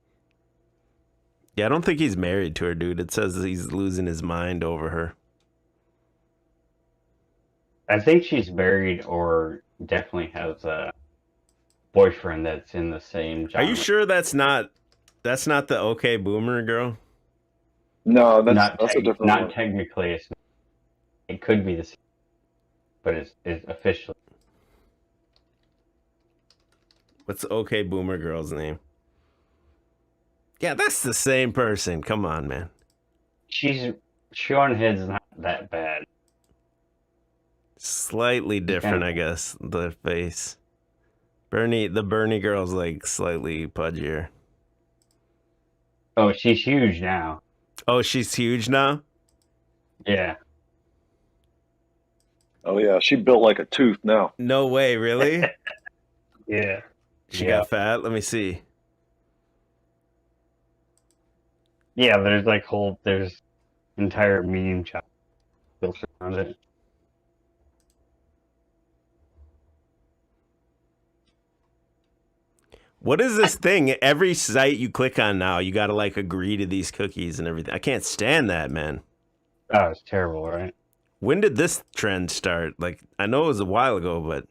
Yeah, I don't think he's married to her, dude. It says he's losing his mind over her. I think she's married or definitely has a boyfriend that's in the same genre. Are you sure that's not the okay boomer girl? No, that's a different Not one. technically. It could be the same, but it's officially. What's the okay boomer girl's name? Yeah, that's the same person. Come on, man. Sean Head's not that bad. Slightly different, I guess, the face. The Bernie girl's like slightly pudgier. Oh, she's huge now. Oh, she's huge now? Yeah. Oh yeah, she built like a tooth now. No way, really? Yeah. She got fat? Let me see. Yeah, there's entire meme chat built around it. What is this thing? Every site you click on now, you gotta like agree to these cookies and everything. I can't stand that, man. Oh, it's terrible, right? When did this trend start? Like, I know it was a while ago, but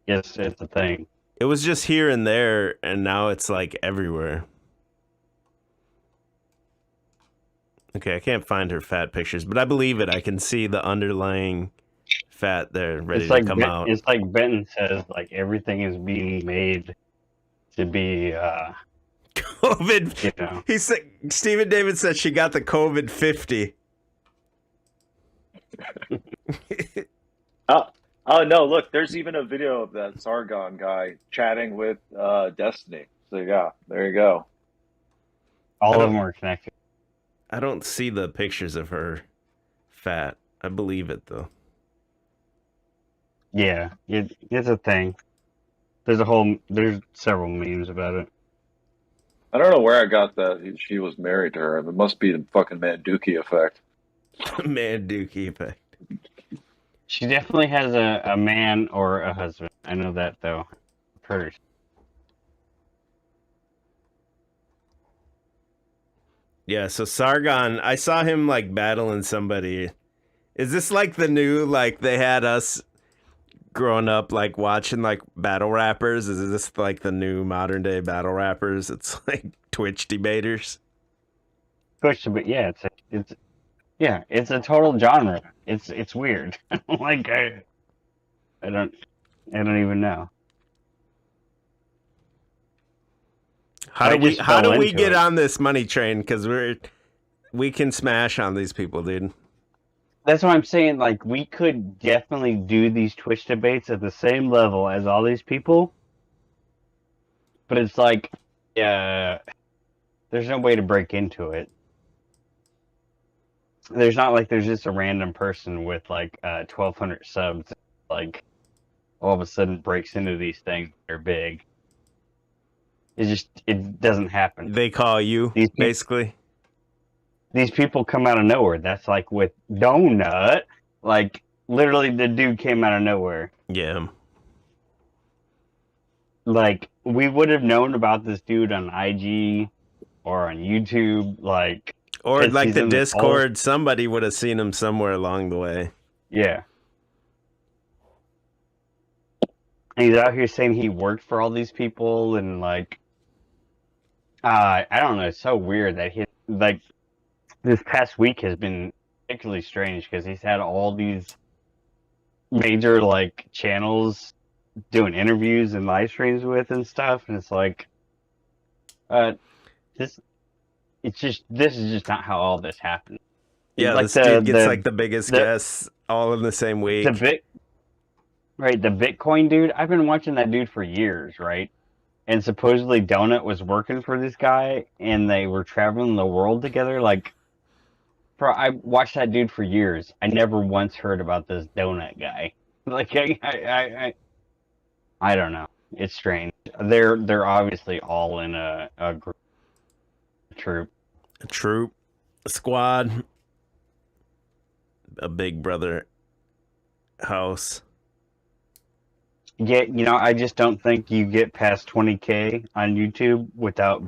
it's a thing. It was just here and there, and now it's like everywhere. Okay, I can't find her fat pictures, but I believe it. I can see the underlying fat there ready It's like to come out. It's like Benton says, like everything is being made to be, COVID. you know. He said Stephen David said she got the COVID 50. Oh no! Look, there's even a video of that Sargon guy chatting with Destiny. So yeah, there you go. All of them are connected. I don't see the pictures of her fat. I believe it though. Yeah, it's a thing. There's several memes about it. I don't know where I got that she was married to her. It must be the fucking Mandela Effect. Mandela Effect. She definitely has a man or a husband. I know that though. Hers. Yeah, so Sargon, I saw him like battling somebody. Is this like the new, like they had us growing up like watching like battle rappers? Is this like the new modern day battle rappers? It's like Twitch debaters. Yeah, it's a total genre. It's weird. Like I don't even know. How do we get it. on this money train? Because we can smash on these people, dude. That's what I'm saying. Like we could definitely do these Twitch debates at the same level as all these people, but it's like, there's no way to break into it. There's not like there's just a random person with like 1,200 subs, like all of a sudden breaks into these things that are big. It doesn't happen. They call you, basically. These people come out of nowhere. That's like with Doenut. Like, literally, the dude came out of nowhere. Yeah. Like, we would have known about this dude on IG or on YouTube. Like, or like the Discord, somebody would have seen him somewhere along the way. Yeah. And he's out here saying he worked for all these people and, like, I don't know. It's so weird that this past week has been particularly strange because he's had all these major like channels doing interviews and live streams with and stuff, and it's like, this is just not how all this happened. Yeah, like this dude gets like the biggest guests all in the same week. The Bitcoin dude. I've been watching that dude for years, right? And supposedly Doenut was working for this guy, and they were traveling the world together. Like, I watched that dude for years. I never once heard about this Doenut guy. Like, I don't know. It's strange. They're obviously all in a group, a troop, a squad, a Big Brother house. Yeah, I just don't think you get past 20K on YouTube without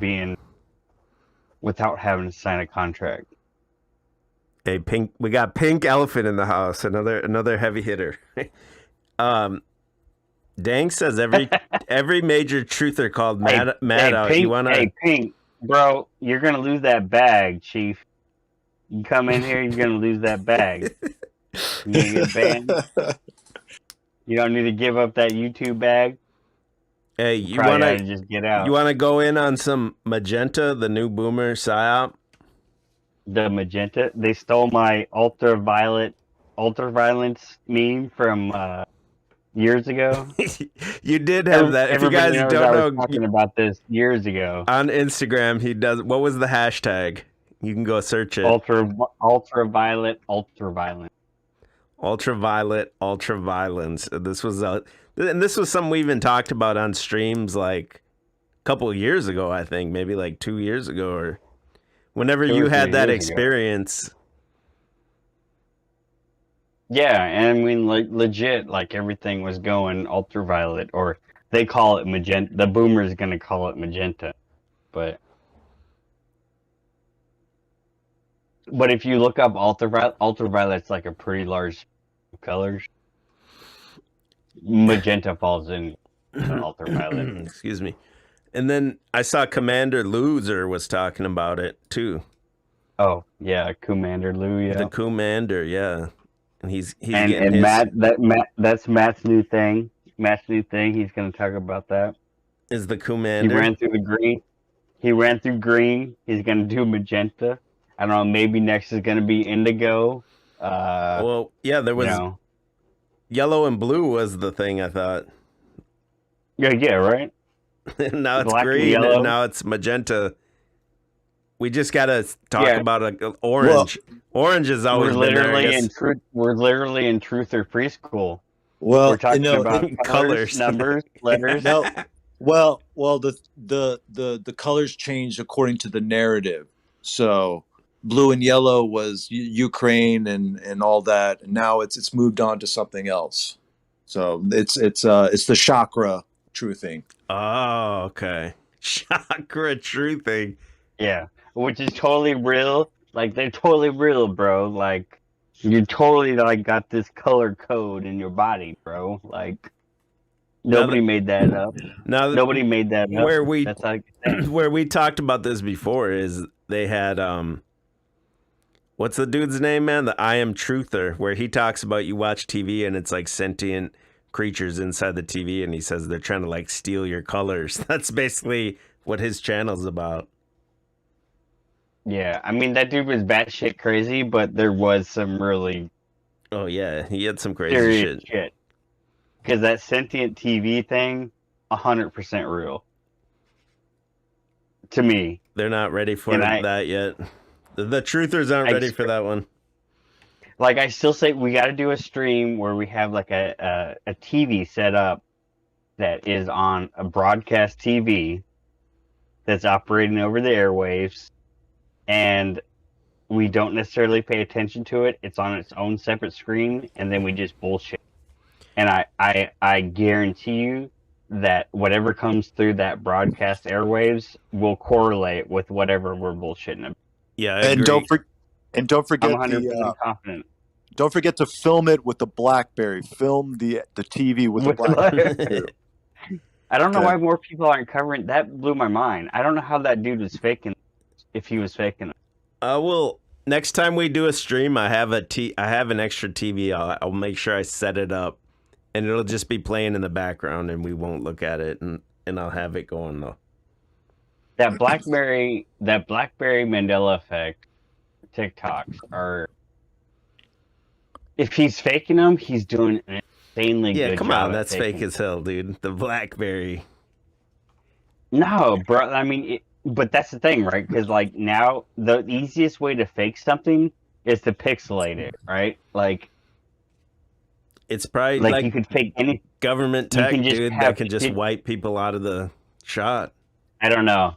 having to sign a contract. Hey, we got Pink Elephant in the house. Another heavy hitter. Dang says every major truther called Mad out. Pink, You wanna? Hey, Pink, bro, you're gonna lose that bag, Chief. You come in here, you're gonna lose that bag. You get banned. You don't need to give up that YouTube bag. Hey, you wanna just get out? You wanna go in on some Magenta, the new boomer psyop? The Magenta. They stole my ultraviolence meme from years ago. You did have that. If you guys don't know, talking about this years ago on Instagram, he does. What was the hashtag? You can go search it. Ultraviolet. Ultraviolence. This was something we even talked about on streams like a couple of years ago. I think maybe like 2 years ago or whenever you had that experience. Yeah, and I mean, like legit, like everything was going ultraviolet, or they call it magenta. The boomer's gonna call it magenta, but if you look up ultraviolet's like a pretty large colors. magenta falls in ultraviolet. Excuse me. And then I saw Commander Loser was talking about it too. Oh yeah, Commander Lou. Yeah, The Commander, yeah. And he's and getting his, that's Matt's new thing. Matt's new thing. He's going to talk about that. is the He Commander. ran through the green. He ran through green. He's going to do magenta. I don't know. Maybe next is going to be indigo. Well, yeah, there was yellow and blue was the thing, I thought. Yeah, right. Now it's Black and green yellow. and now it's magenta. We just gotta talk Yeah. about orange. Orange has always We're been there, I literally guess. in truth. We're literally in truth or preschool. Well, We're talking about Colors. colors, numbers, letters. no, well, the colors changed according to the narrative. So blue and yellow was Ukraine and all that, and now it's moved on to something else. So it's the chakra truthing. Oh, okay. Chakra true thing. Yeah, which is totally real. Like they're totally real, bro. Like you totally like got this color code in your body, bro. Like nobody made that up. Now, Nobody made that up. where we That's like where we talked about this before is they had what's the dude's name, man? The I Am Truther, where he talks about you watch TV and it's like sentient creatures inside the TV, and he says they're trying to like steal your colors. That's basically what his channel's about. yeah. I mean that dude was batshit crazy, but there was some really Oh yeah, he had some crazy serious shit. shit. Because that sentient TV thing, 100% real. To me. They're not ready for And I- that yet. The truthers aren't ready for that one. Like I still say we got to do a stream where we have like a TV set up that is on a broadcast TV that's operating over the airwaves, and we don't necessarily pay attention to it. It's on its own separate screen, and then we just bullshit. And I guarantee you that whatever comes through that broadcast airwaves will correlate with whatever we're bullshitting about. Yeah, I And agree. don't forget I'm 100% confident. don't forget to film it with the BlackBerry. Film the TV with the BlackBerry. I don't know Okay. why more people aren't covering. That blew my mind. I don't know how that dude was faking. If he was faking it. Well, next time we do a stream, I have an extra TV. I'll make sure I set it up, and it'll just be playing in the background, and we won't look at it, and I'll have it going though. That BlackBerry Mandela Effect TikToks are. If he's faking them, he's doing an insanely Yeah, good come job on, at that's faking fake as hell, dude. The BlackBerry. No, bro. I mean, but that's the thing, right? Because like now, the easiest way to fake something is to pixelate it, right? Like It's probably like like you could fake any. government you tech, can just dude, that have can just shit- wipe people out of the shot. I don't know.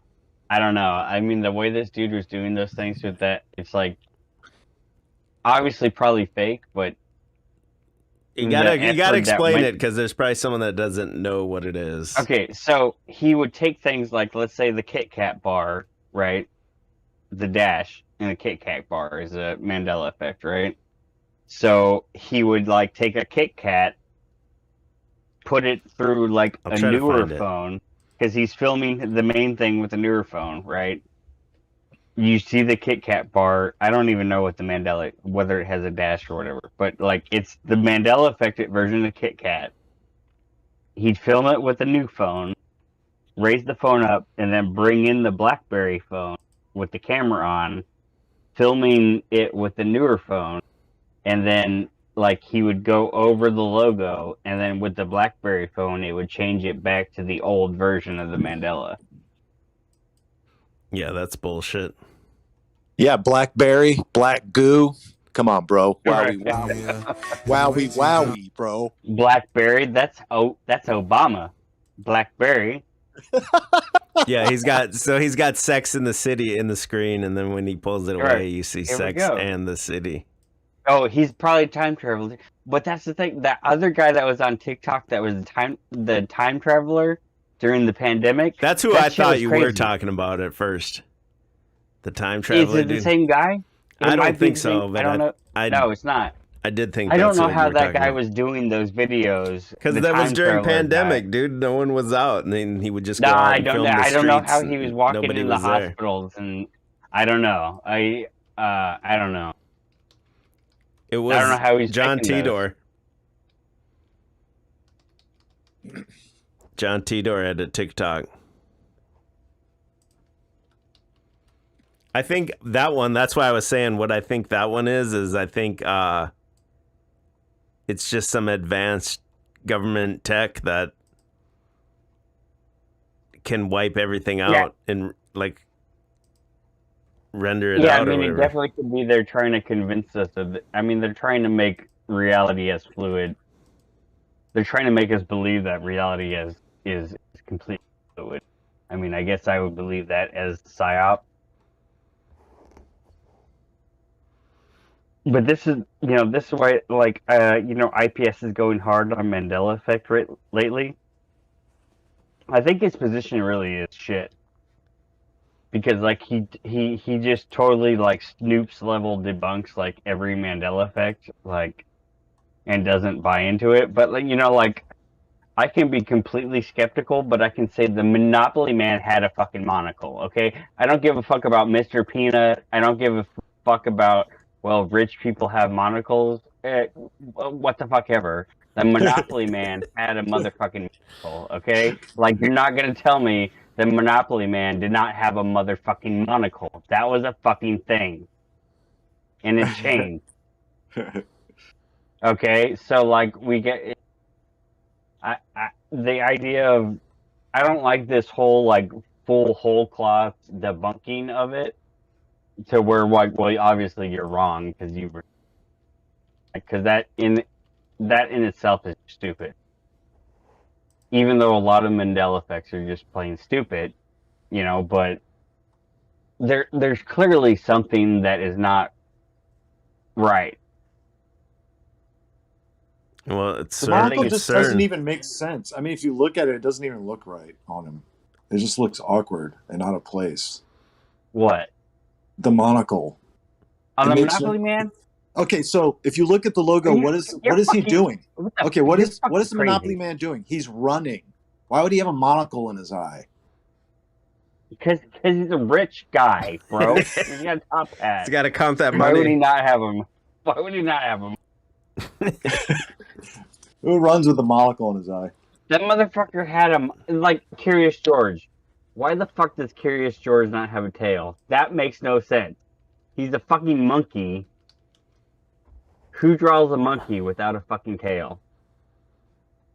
I mean, the way this dude was doing those things with that, it's like obviously probably fake, but You the gotta effort that explain went- it because there's probably someone that doesn't know what it is. okay. So he would take things like, let's say, the Kit Kat bar, right? The dash in a Kit Kat bar is a Mandela effect, right? So he would like take a Kit Kat, put it through like I'll a try to newer find it. phone because he's filming the main thing with a newer phone, right? You see the Kit Kat bar. I don't even know what the Mandela, whether it has a dash or whatever, but like it's the Mandela affected version of Kit Kat. He'd film it with a new phone, raise the phone up, and then bring in the BlackBerry phone with the camera on, filming it with the newer phone, and then like he would go over the logo, and then with the BlackBerry phone, it would change it back to the old version of the Mandela. Yeah, that's bullshit. Yeah, BlackBerry, black goo. Come on, bro. Wowie, Right. wowie, wowie, bro. BlackBerry, that's Obama. BlackBerry. Yeah, he's got Sex in the City in the screen, and then when he pulls it away, Right. you see Here we Sex go. and the City. Oh, he's probably time traveled. But that's the thing. That other guy that was on TikTok that was the time traveler during the pandemic. That's who that I shit thought was you were crazy. talking about at first. The time Is traveler it the dude. same guy? It I might don't be think the so, same- but I don't know. I No, it's not. I did think I don't that's know what you how were that talking guy about. was doing those videos. Because the that was time during traveler pandemic, guy. dude. No one was out, and then he would just go Nah, out I and don't. film the I don't know how streets, he was and walking nobody in the was there. hospitals, and I don't know. I don't know. It I don't was know how he's John making those. Tidor. John Tidor had a TikTok. I think that one, that's why I was saying what I think that one is I think it's just some advanced government tech that can wipe everything out and like render it Yeah, out I or mean, it whatever. definitely could be they're trying to convince us of it. I mean, they're trying to make reality as fluid. They're trying to make us believe that reality is completely fluid. I mean, I guess I would believe that as psyop. But this is, this is why, like, IPS is going hard on Mandela Effect lately. I think his position really is shit. Because, like, he just totally, like, Snoops level debunks, like, every Mandela Effect, like, and doesn't buy into it. But, like, I can be completely skeptical, but I can say the Monopoly Man had a fucking monocle, okay? I don't give a fuck about Mr. Peanut. I don't give a fuck about, well, rich people have monocles. What the fuck ever. The Monopoly Man had a motherfucking monocle, okay? Like, you're not gonna tell me the Monopoly Man did not have a motherfucking monocle. That was a fucking thing. And it changed. Okay? So, like, we get... the idea of... I don't like this whole, like, full whole cloth debunking of it. To where, like, well, obviously you're wrong because you were... Because that in itself is stupid. Even though a lot of Mandela effects are just plain stupid, but there's clearly something that is not right. Well, it's The certain. monocle It's just doesn't certain. even make sense. I mean, if you look at it, it doesn't even look right on him. It just looks awkward and out of place. What? The monocle. On It the makes Monopoly Man? Okay, so if you look at the logo, what is he doing? Okay, what is the Monopoly Man doing? He's running. Why would he have a monocle in his eye? Because he's a rich guy, bro. He's got a top hat. He's got to count that Why would he money. not have him? Why would he not have him? Who runs with a monocle in his eye? That motherfucker had him like Curious George. Why the fuck does Curious George not have a tail? That makes no sense. He's a fucking monkey. Who draws a monkey without a fucking tail?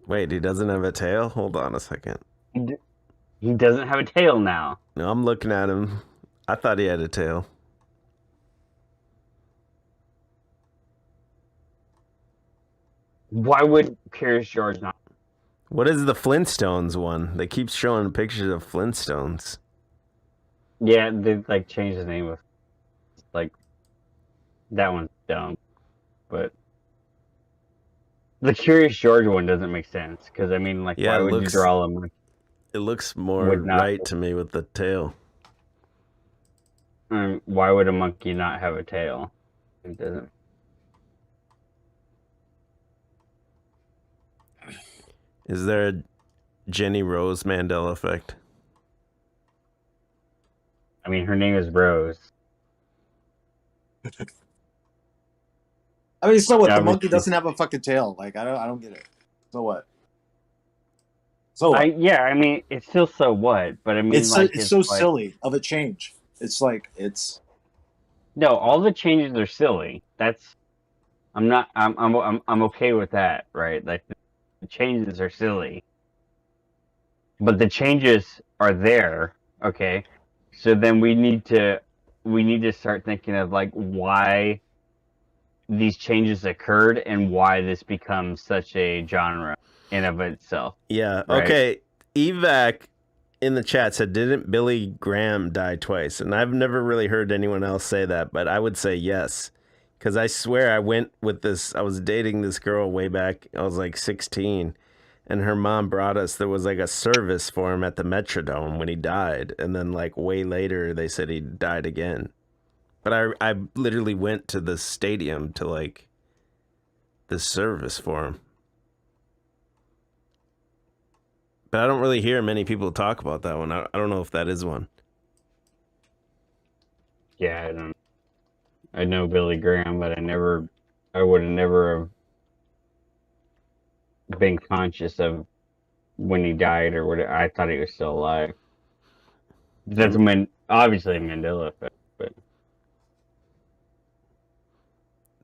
Wait, he doesn't have a tail? Hold on a second. He doesn't have a tail now. No, I'm looking at him. I thought he had a tail. Why would Curious George not? What is the Flintstones one? They keep showing pictures of Flintstones. Yeah, they like changed the name of like that one's dumb, but the Curious George one doesn't make sense because I mean, like, Yeah, why would you draw a monkey? It looks more Would not- right to me with the tail. Why would a monkey not have a tail? It doesn't. Is there a Jenny Rose Mandela effect? I mean, her name is Rose. I mean, so what? Yeah, The monkey obviously. doesn't have a fucking tail. Like, I don't get it. So what? So what? Yeah, I mean, it's still so what, but I mean, It's like, so like, silly of a change. It's like it's. No, all the changes are silly. That's, I'm okay with that, right? Like, the changes are silly, but the changes are there. Okay, so then we need to start thinking of like why these changes occurred and why this becomes such a genre in of itself. Yeah. Right. Okay. Evac in the chat said, didn't Billy Graham die twice? And I've never really heard anyone else say that, but I would say yes. Because I swear I went with this, I was dating this girl way back, I was like 16, and her mom brought us, there was like a service for him at the Metrodome when he died. And then like way later, they said he died again. But I literally went to the stadium to like this service for him. But I don't really hear many people talk about that one. I don't know if that is one. Yeah, I don't. I know Billy Graham, but I would have never have been conscious of when he died or what. I thought he was still alive. That's obviously Mandela Effect, but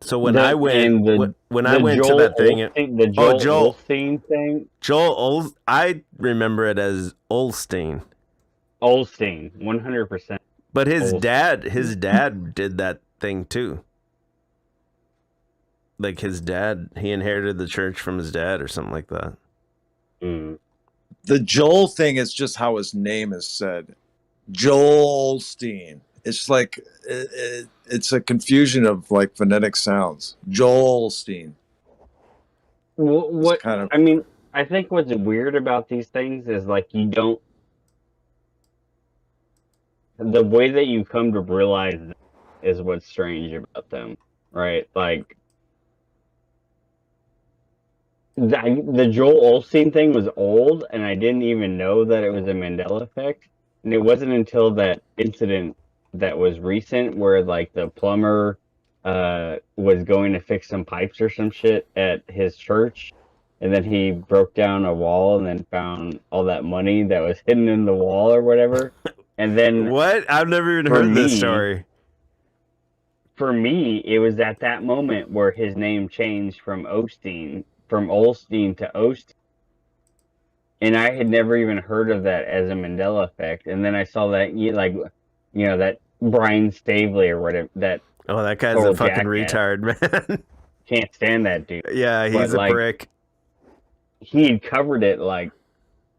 So when I went to that thing, Joel Osteen thing. I remember it as Olstein. Olstein, 100%. But his dad did that thing too. Like his dad, he inherited the church from his dad or something like that. Mm. The Joel thing is just how his name is said. Joelstein. It's like it's a confusion of like phonetic sounds. Joelstein. What kind of... I mean, I think what's weird about these things is like you don't. The way that you come to realize them is what's strange about them, right? Like the Joel Osteen thing was old, and I didn't even know that it was a Mandela effect. And it wasn't until that incident that was recent where like the plumber was going to fix some pipes or some shit at his church, and then he broke down a wall and then found all that money that was hidden in the wall or whatever. And then what? I've never even heard this story. For me, it was at that moment where his name changed from Olstein to Osteen. And I had never even heard of that as a Mandela effect. And then I saw that, that Brian Stavely or whatever, that guy's a fucking retard, man. Can't stand that dude. Yeah, he's a prick. He had covered it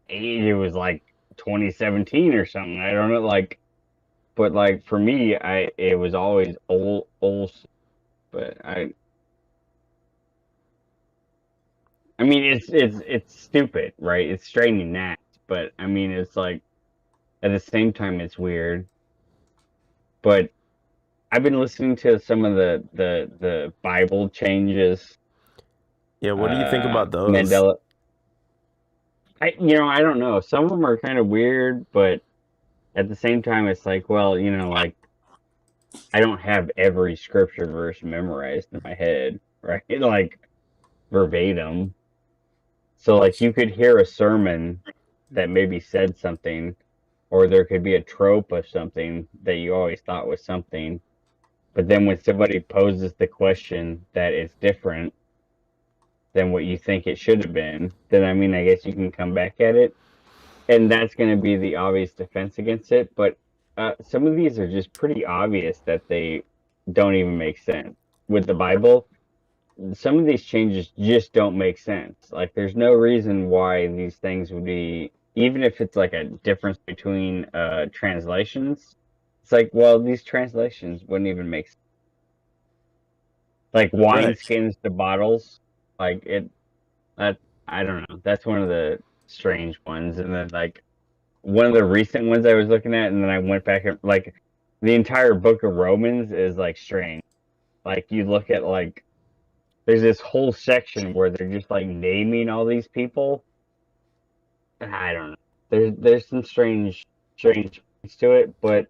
it was like 2017 or something. I don't know, but for me, it was always old, but I mean, it's stupid, right? It's straight and nasty, but I mean, it's like at the same time, it's weird. But I've been listening to some of the Bible changes. Yeah, what do you think about those? Mandela. I don't know. Some of them are kind of weird, but at the same time, it's like, well, I don't have every scripture verse memorized in my head, right? Like verbatim. So you could hear a sermon that maybe said something, or there could be a trope of something that you always thought was something. But then when somebody poses the question that it's different than what you think it should have been, then I guess you can come back at it. And that's going to be the obvious defense against it. But some of these are just pretty obvious that they don't even make sense. With the Bible, some of these changes just don't make sense. There's no reason why these things would be, even if it's like a difference between translations, it's like, well, these translations wouldn't even make sense. Like wineskins to bottles, I don't know. That's one of the strange ones. And then one of the recent ones I was looking at, and then I went back and the entire book of Romans is strange. You look at there's this whole section where they're just naming all these people. I don't know. There's some strange things to it, but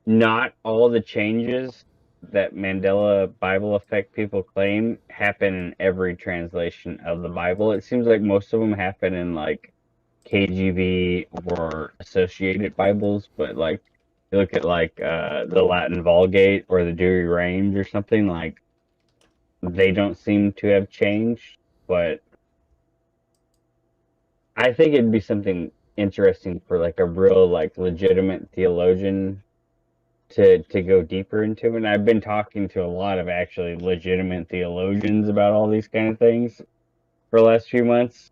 not all the changes that Mandela Bible effect people claim happen in every translation of the Bible. It seems like most of them happen in KJV or associated Bibles, but you look at the Latin Vulgate or the Douay-Rheims or something, they don't seem to have changed. But I think it'd be something interesting for a real legitimate theologian to go deeper into. And I've been talking to a lot of actually legitimate theologians about all these kind of things for the last few months,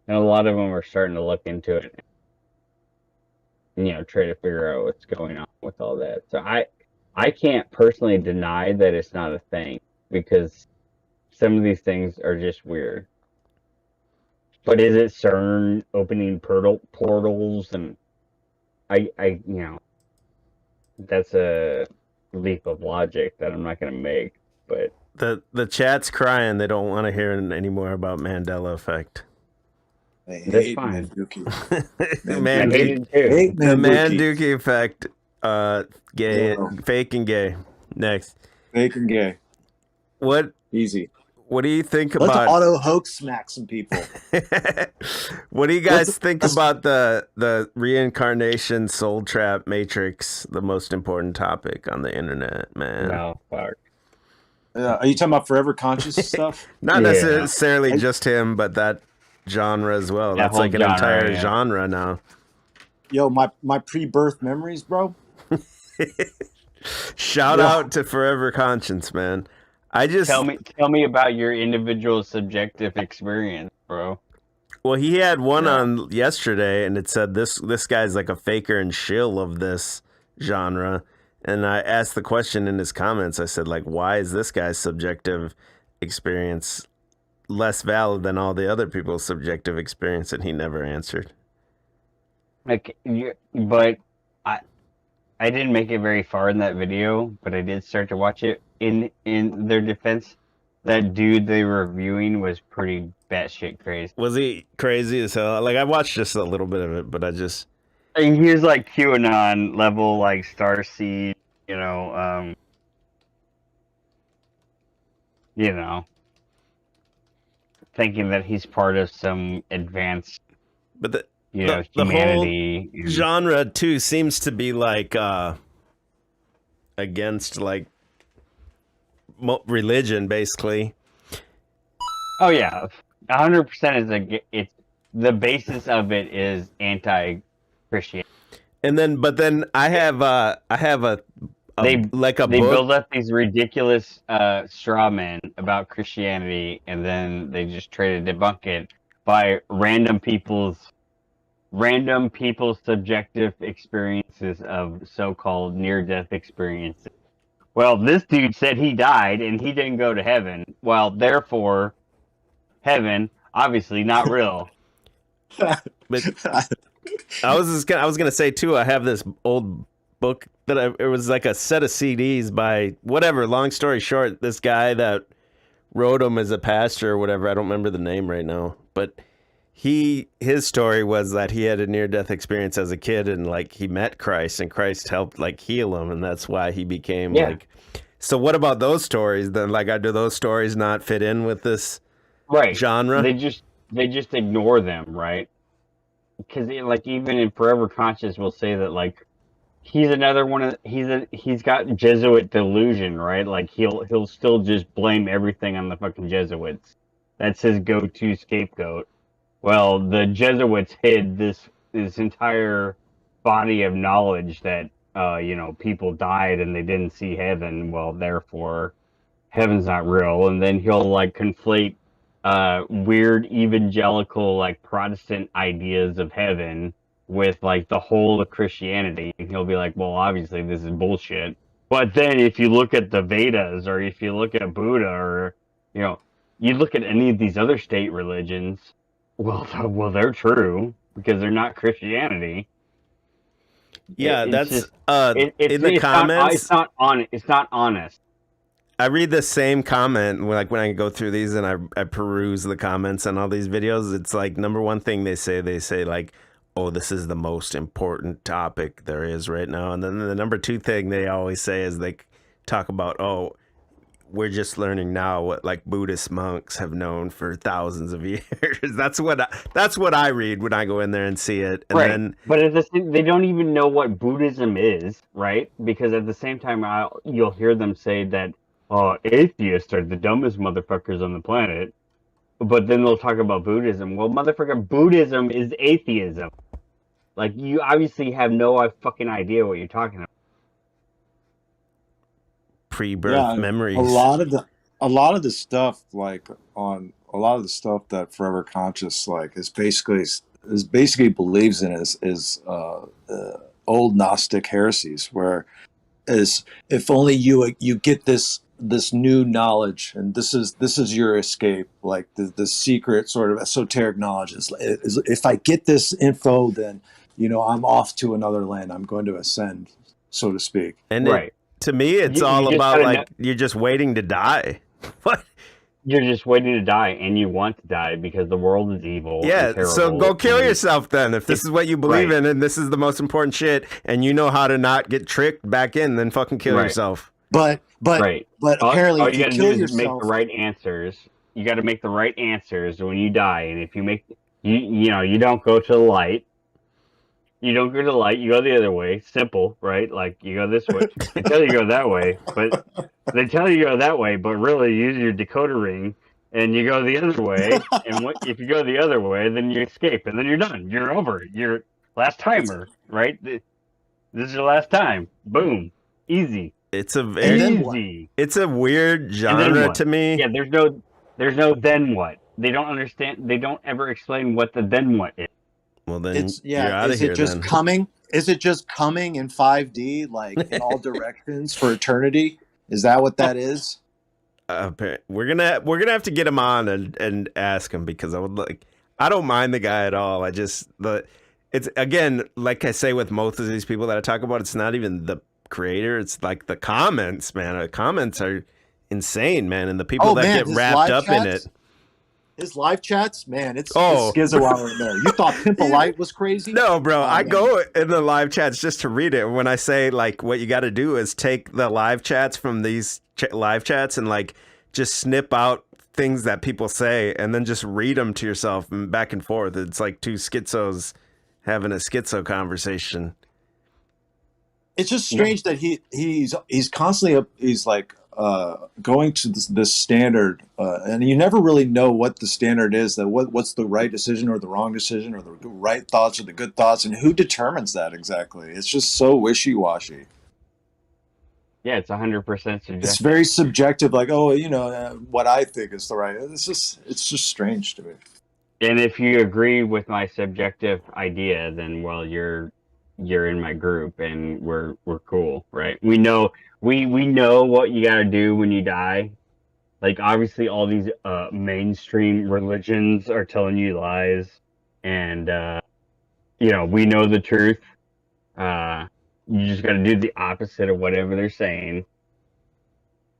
and a lot of them are starting to look into it and try to figure out what's going on with all that. So I can't personally deny that it's not a thing, because some of these things are just weird. But is it CERN opening portals? And I that's a leap of logic that I'm not going to make. But The chat's crying. They don't want to hear any more about Mandela Effect. I That's hate fine. Manduki. The I hate it too. Hate the Manduki Effect. Gay, Yeah. fake and gay. Next, Fake and gay. what Easy. do you think Let's about? auto hoax smack some people. What do you guys Let's- think let's- about the reincarnation, soul trap, matrix? The most important topic on the internet, man. No, fuck. Are you talking about forever conscious stuff? Not Yeah. necessarily just him, but that genre as well. That That's whole like an genre, entire yeah. genre now. Yo, my pre-birth memories, bro. Shout Yeah. out to Forever Conscience, man. I just Tell me about your individual subjective experience, bro. well, he had one Yeah. on yesterday, and it said this guy's like a faker and shill of this genre. And I asked the question in his comments. I said, like, why is this guy's subjective experience less valid than all the other people's subjective experience? And he never answered. Like, but I didn't make it very far in that video, but I did start to watch it. In their defense, that dude they were reviewing was pretty batshit crazy. Was he crazy as hell? Like, I watched just a little bit of it, but I just And he was like QAnon level, like Starseed, thinking that he's part of some advanced, but the whole humanity. genre too seems to be like against like religion, basically. Oh yeah, 100% it's the basis of it is anti-Christian. And then, but then I have a They book. build up these ridiculous straw men about Christianity, and then they just try to debunk it by random people's subjective experiences of so-called near-death experiences. Well, this dude said he died and he didn't go to heaven. Well, therefore, heaven obviously not real. But I was gonna say too. I have this old book that it was like a set of CDs by whatever. Long story short, this guy that wrote them as a pastor or whatever. I don't remember the name right now, but his story was that he had a near-death experience as a kid, and like he met Christ, and Christ helped like heal him, and that's why he became like. So what about those stories then? Like, do those stories not fit in with this genre? They just ignore them, right? Because like even in Forever Conscious will say that like he's another one of he's got Jesuit delusion, right? Like he'll still just blame everything on the fucking Jesuits. That's his go-to scapegoat. Well, the Jesuits hid this entire body of knowledge that people died and they didn't see heaven. Well, therefore, heaven's not real. And then he'll like conflate weird evangelical like Protestant ideas of heaven with like the whole of Christianity. And he'll be like, well, obviously this is bullshit. But then if you look at the Vedas or if you look at Buddha or you look at any of these other state religions. Well, they're true because they're not Christianity. Yeah, It's that's just- in the comments. It's not honest. It's not honest. I read the same comment like when I go through these and I peruse the comments on all these videos. It's like number one thing they say like, oh, this is the most important topic there is right now. And then the number two thing they always say is they talk about, oh, we're just learning now what like Buddhist monks have known for thousands of years. That's what I read when I go in there and see it. And then, but they don't even know what Buddhism is, right? Because at the same time, you'll hear them say that atheists are the dumbest motherfuckers on the planet. But then they'll talk about Buddhism. Well, motherfucker, Buddhism is atheism. Like, you obviously have no fucking idea what you're talking about. pre-birth memories. A lot of the stuff like on a lot of the stuff that Forever Conscious like is basically believes in is old Gnostic heresies, where is if only you get this new knowledge and this is your escape, like the secret sort of esoteric knowledge is if I get this info, then I'm off to another land, I'm going to ascend, so to speak. And to me, it's all about like you're just waiting to die. What? You're just waiting to die, and you want to die because the world is evil and Yeah, terrible. so go kill and- yourself then. If this is what you believe Right. in and this is the most important shit and you know how to not get tricked back in, then fucking kill Right. yourself. But Right. apparently, all if you you gotta kill do is make yourself, the right answers. You got to make the right answers when you die, and if you make, you don't go to the light. You don't go to the light. You go the other way. Simple, right? Like you go this way. They tell you to go that way, but really use your decoder ring, and you go the other way. And if you go the other way, then you escape, and then you're done. You're over. You're last timer, right? This is your last time. Boom, easy. It's a And very, then what? Easy. it's a weird And then genre what? to me. Yeah, there's no then what. They don't understand. They don't ever explain what the then what is. Well, then It's you're out of Is here it just then. coming? Is it just coming in 5D, like in all directions for eternity? Is that what that is? We're gonna have to get him on and ask him because I don't mind the guy at all. It's again, like I say with most of these people that I talk about, it's not even the creator, it's like the comments, man. The comments are insane, man, and the people that get his wrapped live up in chats? it. His live chats, man, it's Oh. schizo hour in there. You thought Pimple Light was crazy? No, bro, I man. go in the live chats just to read it. When I say like what you got to do is take the live chats from these live chats and like just snip out things that people say and then just read them to yourself and back and forth. It's like two schizos having a schizo conversation. It's just strange that he's constantly he's like going to this standard, and you never really know what the standard is. That what's the right decision or the wrong decision or the right thoughts or the good thoughts, and who determines that exactly? It's just so wishy-washy. Yeah, it's 100% subjective. It's very subjective. Like, what I think is the right. It's just strange to me. And if you agree with my subjective idea, then well, you're in my group, and we're cool, right? We know what you got to do when you die. Like obviously, all these mainstream religions are telling you lies, and we know the truth. You just got to do the opposite of whatever they're saying.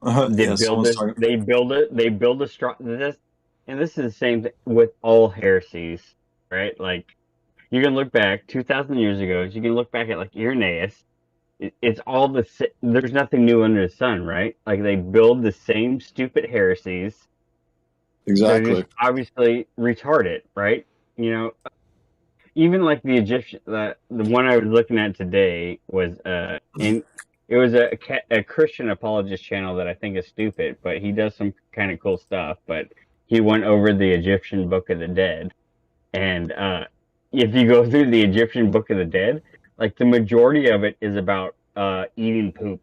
They build a strong this, and this is the same thing with all heresies, right? Like you can look back 2,000 years ago. You can look back at like Irenaeus. It's all there's nothing new under the sun, right? Like they build the same stupid heresies. Exactly. They're just obviously retarded, right? Even like the Egyptian, the one I was looking at today was it was a Christian apologist channel that I think is stupid, but he does some kind of cool stuff. But he went over the Egyptian Book of the Dead, and if you go through the Egyptian Book of the Dead, like the majority of it is about eating poop.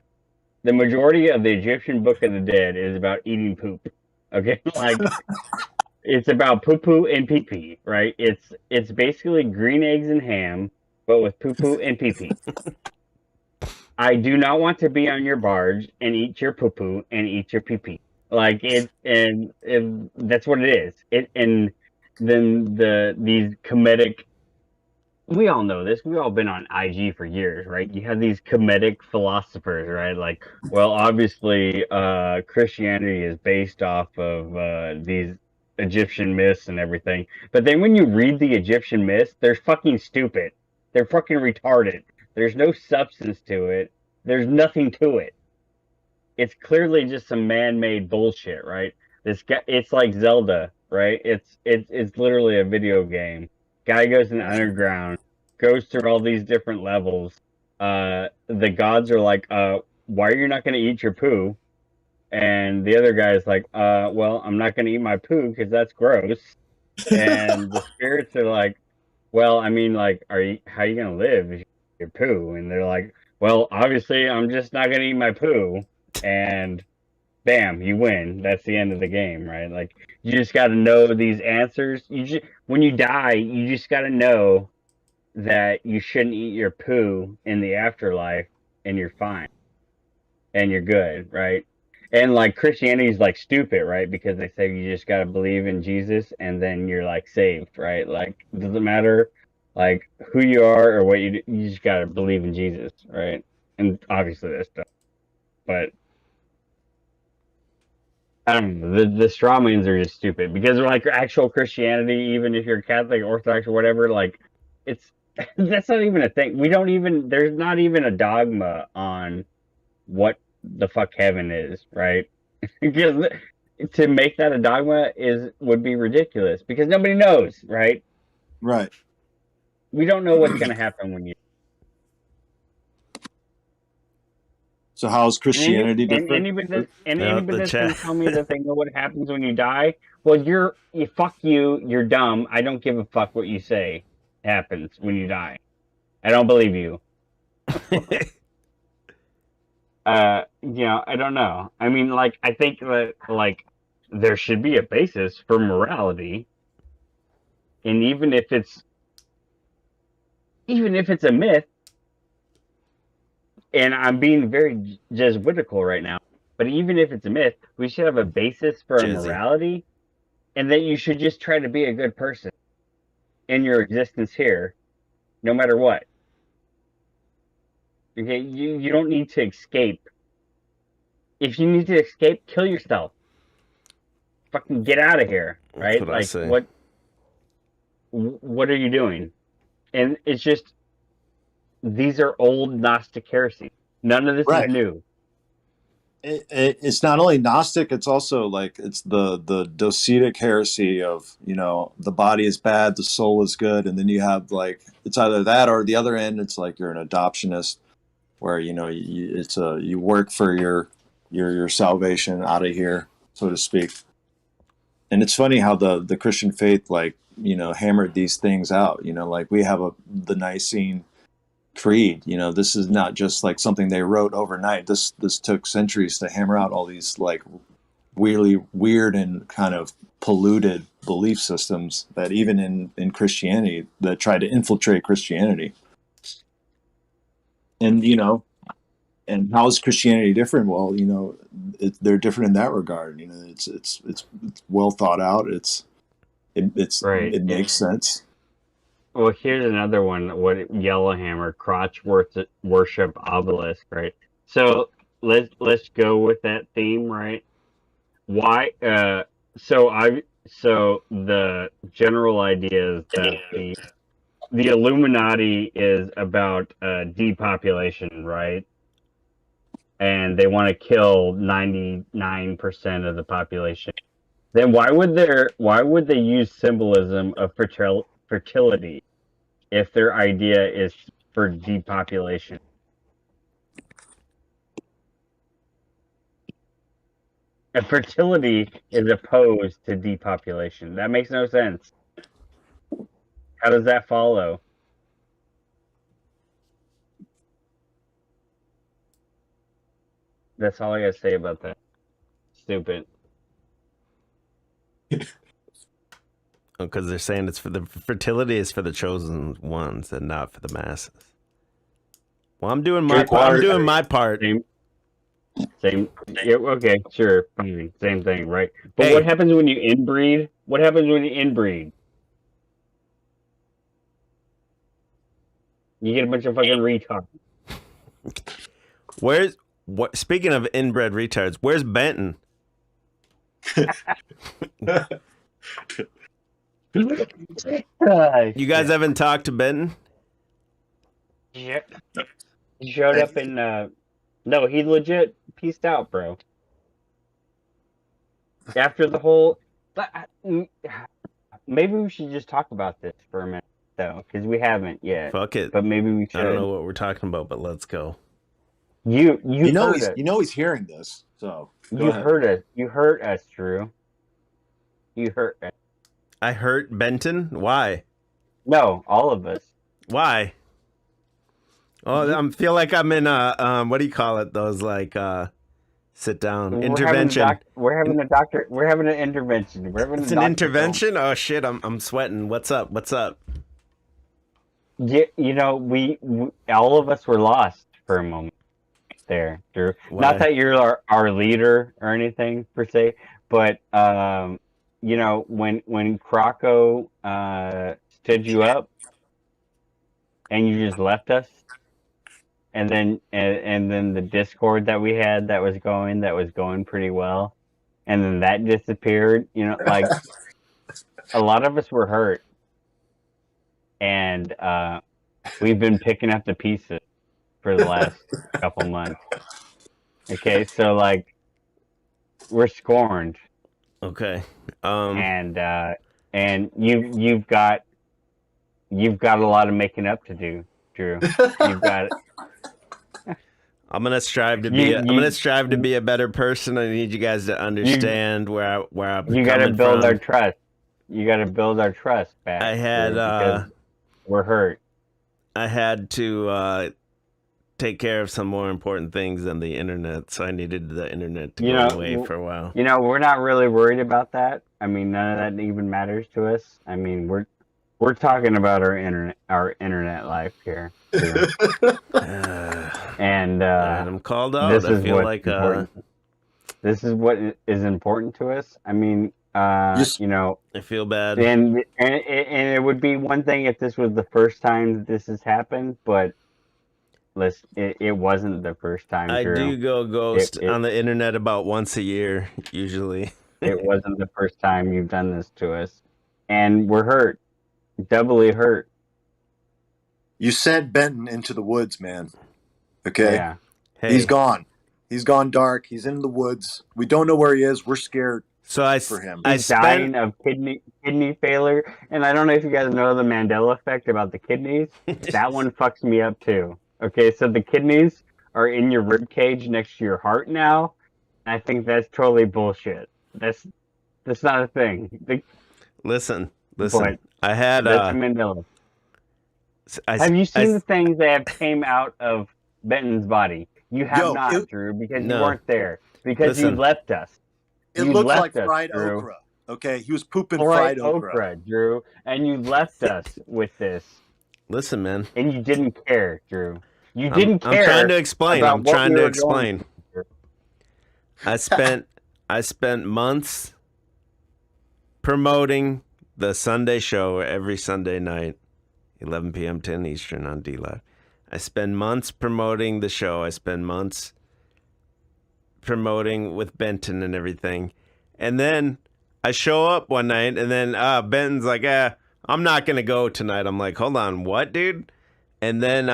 The majority of the Egyptian Book of the Dead is about eating poop. Okay, like it's about poo poo and pee pee, right? It's basically green eggs and ham, but with poo poo and pee pee. I do not want to be on your barge and eat your poo poo and eat your pee pee. Like and that's what it is. And then these comedic. We all know this. We've all been on IG for years, right? You have these comedic philosophers, right? Like, well, obviously, Christianity is based off of these Egyptian myths and everything. But then when you read the Egyptian myths, they're fucking stupid. They're fucking retarded. There's no substance to it. There's nothing to it. It's clearly just some man-made bullshit, right? It's like Zelda, right? It's literally a video game. Guy goes in the underground, goes through all these different levels. The gods are like, why are you not going to eat your poo? And the other guy is like, well, I'm not going to eat my poo because that's gross. And the spirits are like, well, I mean, like, how are you going to live if you eat your poo? And they're like, well, obviously, I'm just not going to eat my poo. And bam, you win. That's the end of the game, right? Like, you just got to know these answers. When you die, you just got to know that you shouldn't eat your poo in the afterlife, and you're fine, and you're good, right? And like Christianity is like stupid, right? Because they say you just got to believe in Jesus, and then you're like saved, right? Like, it doesn't matter like who you are or what you do, you just got to believe in Jesus, right? And obviously that's stuff, but I don't know. The straw means are just stupid because like actual Christianity, even if you're Catholic, Orthodox, or whatever, like it's that's not even a thing. We don't even there's not even a dogma on what the fuck heaven is, right? Because to make that a dogma would be ridiculous because nobody knows, right? Right. We don't know what's going to happen when you. So how is Christianity And different? anybody the that's going chat. to tell me that they know what happens when you die, well, fuck you, you're dumb. I don't give a fuck what you say happens when you die. I don't believe you. I don't know. I mean, like, I think that like there should be a basis for morality, and even if it's a myth, and I'm being very Jesuitical right now, but even if it's a myth, we should have a basis for a Jizzy. morality, and that you should just try to be a good person in your existence here, no matter what. Okay, you don't need to escape. If you need to escape, kill yourself. Fucking get out of here, right? That's what I Like say. what are you doing? And it's just these are old Gnostic heresies. None of this Right. is new. It's not only Gnostic, it's also like it's the Docetic heresy of, you know, the body is bad, the soul is good, and then you have like it's either that or the other end. It's like you're an adoptionist, where you know you work for your salvation out of here, so to speak. And it's funny how the Christian faith, like, you know, hammered these things out. You know, like we have the Nicene Creed. You know, this is not just like something they wrote overnight. This took centuries to hammer out all these like really weird and kind of polluted belief systems that even in Christianity that tried to infiltrate Christianity. And you know, and how is Christianity different? Well, you know, they're different in that regard. You know, it's well thought out. Right. It makes sense. Well, here's another one. What Yellowhammer crotch worship obelisk, right? So let's go with that theme, right? Why? So the general idea is that the Illuminati is about depopulation, right? And they want to kill 99% of the population. Then why would they use symbolism of fertility if their idea is for depopulation? And fertility is opposed to depopulation. That makes no sense. How does that follow? That's all I gotta say about that. Stupid. Because they're saying it's for the fertility is for the chosen ones and not for the masses. Well, I'm doing my part. I'm doing my part. Same. Yeah, okay, sure. Fine. Same thing, right? But Hey. what happens when you inbreed? What happens when you inbreed? You get a bunch of fucking retards. Speaking of inbred retards, where's Benton? You guys haven't talked to Benton? Yeah. He showed up in no, he legit peaced out, bro. After the whole maybe we should just talk about this for a minute though, because we haven't yet. Fuck it. But maybe we should. I don't know what we're talking about, but let's go. You know heard you know he's hearing this, so you heard us. You hurt us, Drew. You hurt us. I hurt Benton? Why? No, all of us. Why? Oh, I feel like I'm in a what do you call it? Those like sit down intervention. We're having an intervention. We're having it's an intervention. Oh shit! I'm sweating. What's up? What's up? Yeah, you know we all of us were lost for a moment there, Drew. Why? Not that you're our leader or anything per se, but you know when Croco stood you up and you just left us. And then the Discord that we had that was going pretty well, and then that disappeared. You know, like a lot of us were hurt, and we've been picking up the pieces for the last couple months. Okay, so like we're scorned, Okay. and you've got a lot of making up to do, Drew. You've got I'm gonna strive to be. I'm gonna strive to be a better person. I need you guys to understand where I'm you got to coming build from. our trust. You got to build our trust back. I had Drew, because we're hurt. I had to take care of some more important things than the internet, so I needed the internet to go away for a while. You know, we're not really worried about that. I mean, none of that even matters to us. I mean, we're talking about our internet life here. And I'm called out. this I is feel what's like important. This is what is important to us. I mean, you know, I feel bad. and it would be one thing if this was the first time that this has happened, but it wasn't the first time. I Drew. do go ghost on the internet about once a year, usually. It wasn't the first time you've done this to us, and we're hurt, doubly hurt. You sent Benton into the woods, man. Okay? Yeah. Hey, He's gone. He's gone dark. He's in the woods. We don't know where he is. We're scared so for him. I He's dying of kidney failure, and I don't know if you guys know the Mandela Effect about the kidneys. That one fucks me up too. Okay, so the kidneys are in your rib cage next to your heart now. I think that's totally bullshit. That's not a thing. Listen. But I had that's Mandela. Have you seen the things that have came out of Benton's body? You have not, Drew, because you weren't there. Because you left us. It You looked left like us, fried Drew. okra. Okay, he was pooping fried okra. Drew, and you left us with this. Listen, man. And you didn't care, Drew. You didn't care. I'm trying to explain. about I'm what trying we to were explain. going through. I spent months promoting the Sunday show every Sunday night, 11 p.m. 10 Eastern on D-Live. I spend months promoting the show. I spend months promoting with Benton and everything. And then I show up one night, and then Benton's like, I'm not going to go tonight. I'm like, hold on, what, dude? And then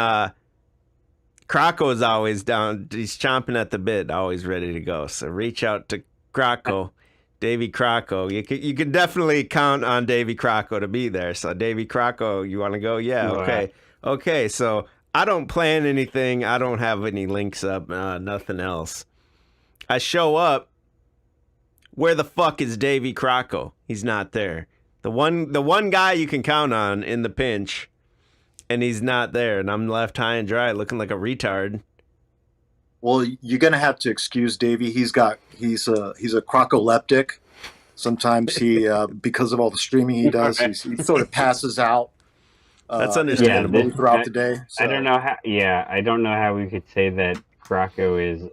Crocco's always down. He's chomping at the bit, always ready to go. So reach out to Crocco, Davy Crocco. You could definitely count on Davy Crocco to be there. So Davy Crocco, you want to go? Yeah, okay. Okay, so I don't plan anything. I don't have any links up, nothing else. I show up. Where the fuck is Davy Crocco? He's not there. The one guy you can count on in the pinch, and he's not there, and I'm left high and dry looking like a retard. Well, you're gonna have to excuse Davey. He's a crocoleptic. Sometimes he, because of all the streaming he does, he sort of passes out. That's understandable throughout the day. So. I don't know how. Yeah, I don't know how we could say that Crocco is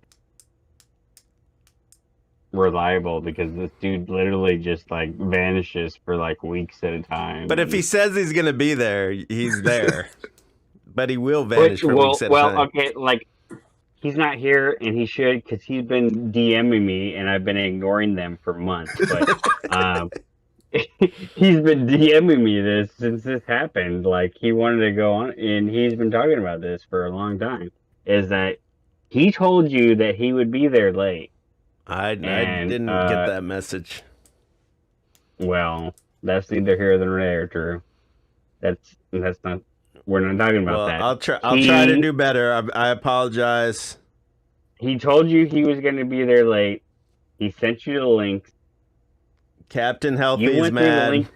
reliable, because this dude literally just like vanishes for like weeks at a time. But if he says he's gonna be there, he's there. But he will vanish for weeks at a time. Okay, like he's not here, and he should, because he's been DMing me, and I've been ignoring them for months. But he's been DMing me this since this happened. Like he wanted to go on, and he's been talking about this for a long time. Is that he told you that he would be there late? I didn't get that message. Well, that's neither here nor there, Drew. That's not. We're not talking about that. I'll try to do better. I apologize. He told you he was going to be there late. He sent you the links. Captain Healthy is mad.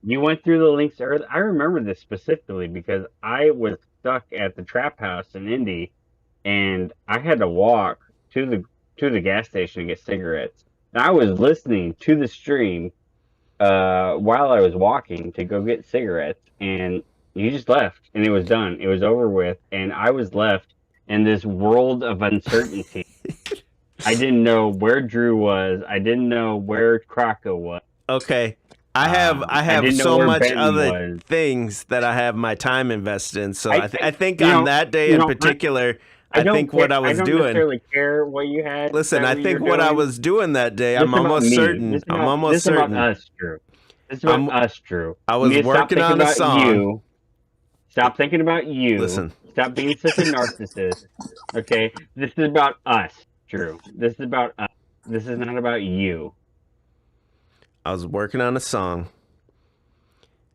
You went through the links early. I remember this specifically because I was stuck at the trap house in Indy, and I had to walk to the gas station to get cigarettes. And I was listening to the stream while I was walking to go get cigarettes, and you just left, and it was done. It was over with, and I was left in this world of uncertainty. I didn't know where Drew was. I didn't know where Crocco was. Okay. I have so much other things that I have my time invested in. So I think on that day in particular, I think what I was don't doing. necessarily care what you had. Listen, that I you think were what I doing. was doing that day, This I'm is about almost me. certain. This is I'm about- almost this is certain. about us, Drew. This is about us, Drew. I You was need to stop working thinking on a about song. you. Stop thinking about you. Listen. Stop being such a narcissist. Okay? This is about us, Drew. This is about us. This is not about you. I was working on a song,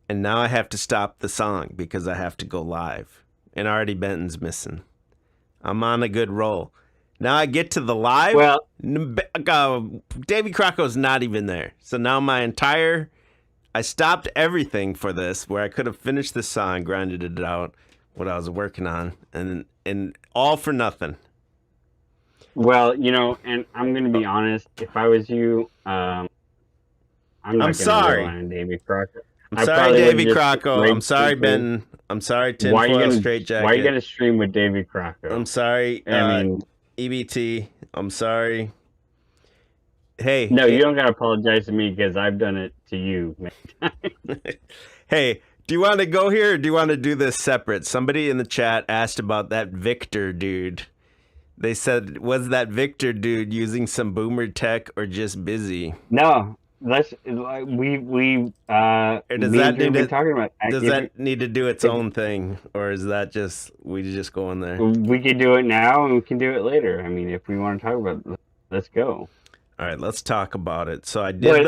and now I have to stop the song because I have to go live. And already Benton's missing. I'm on a good roll. Now I get to the live. Well, Davy Crocco's not even there. So now I stopped everything for this, where I could have finished the song, grinded it out, what I was working on, and all for nothing. well, and I'm going to be honest. If I was you, I'm not going to sorry. rely on Davy Crockett. I'm sorry, Davy Crocco. I'm sorry, Benton. I'm sorry, Why are you Tinfoil gonna Straightjacket. Why are you going to stream with Davy Crocco? I'm sorry, I mean, EBT. I'm sorry. Hey. no, you don't got to apologize to me because I've done it to you many times. Hey, do you want to go here or do you want to do this separate? Somebody in the chat asked about that Victor dude. They said, was that Victor dude using some boomer tech or just busy? No, let's we Or does me that and Drew need been to, talking about does that need to do its own thing, or is that just we just go in there? We could do it now and we can do it later. I mean, if we want to talk about it, let's go. All right, let's talk about it. So I did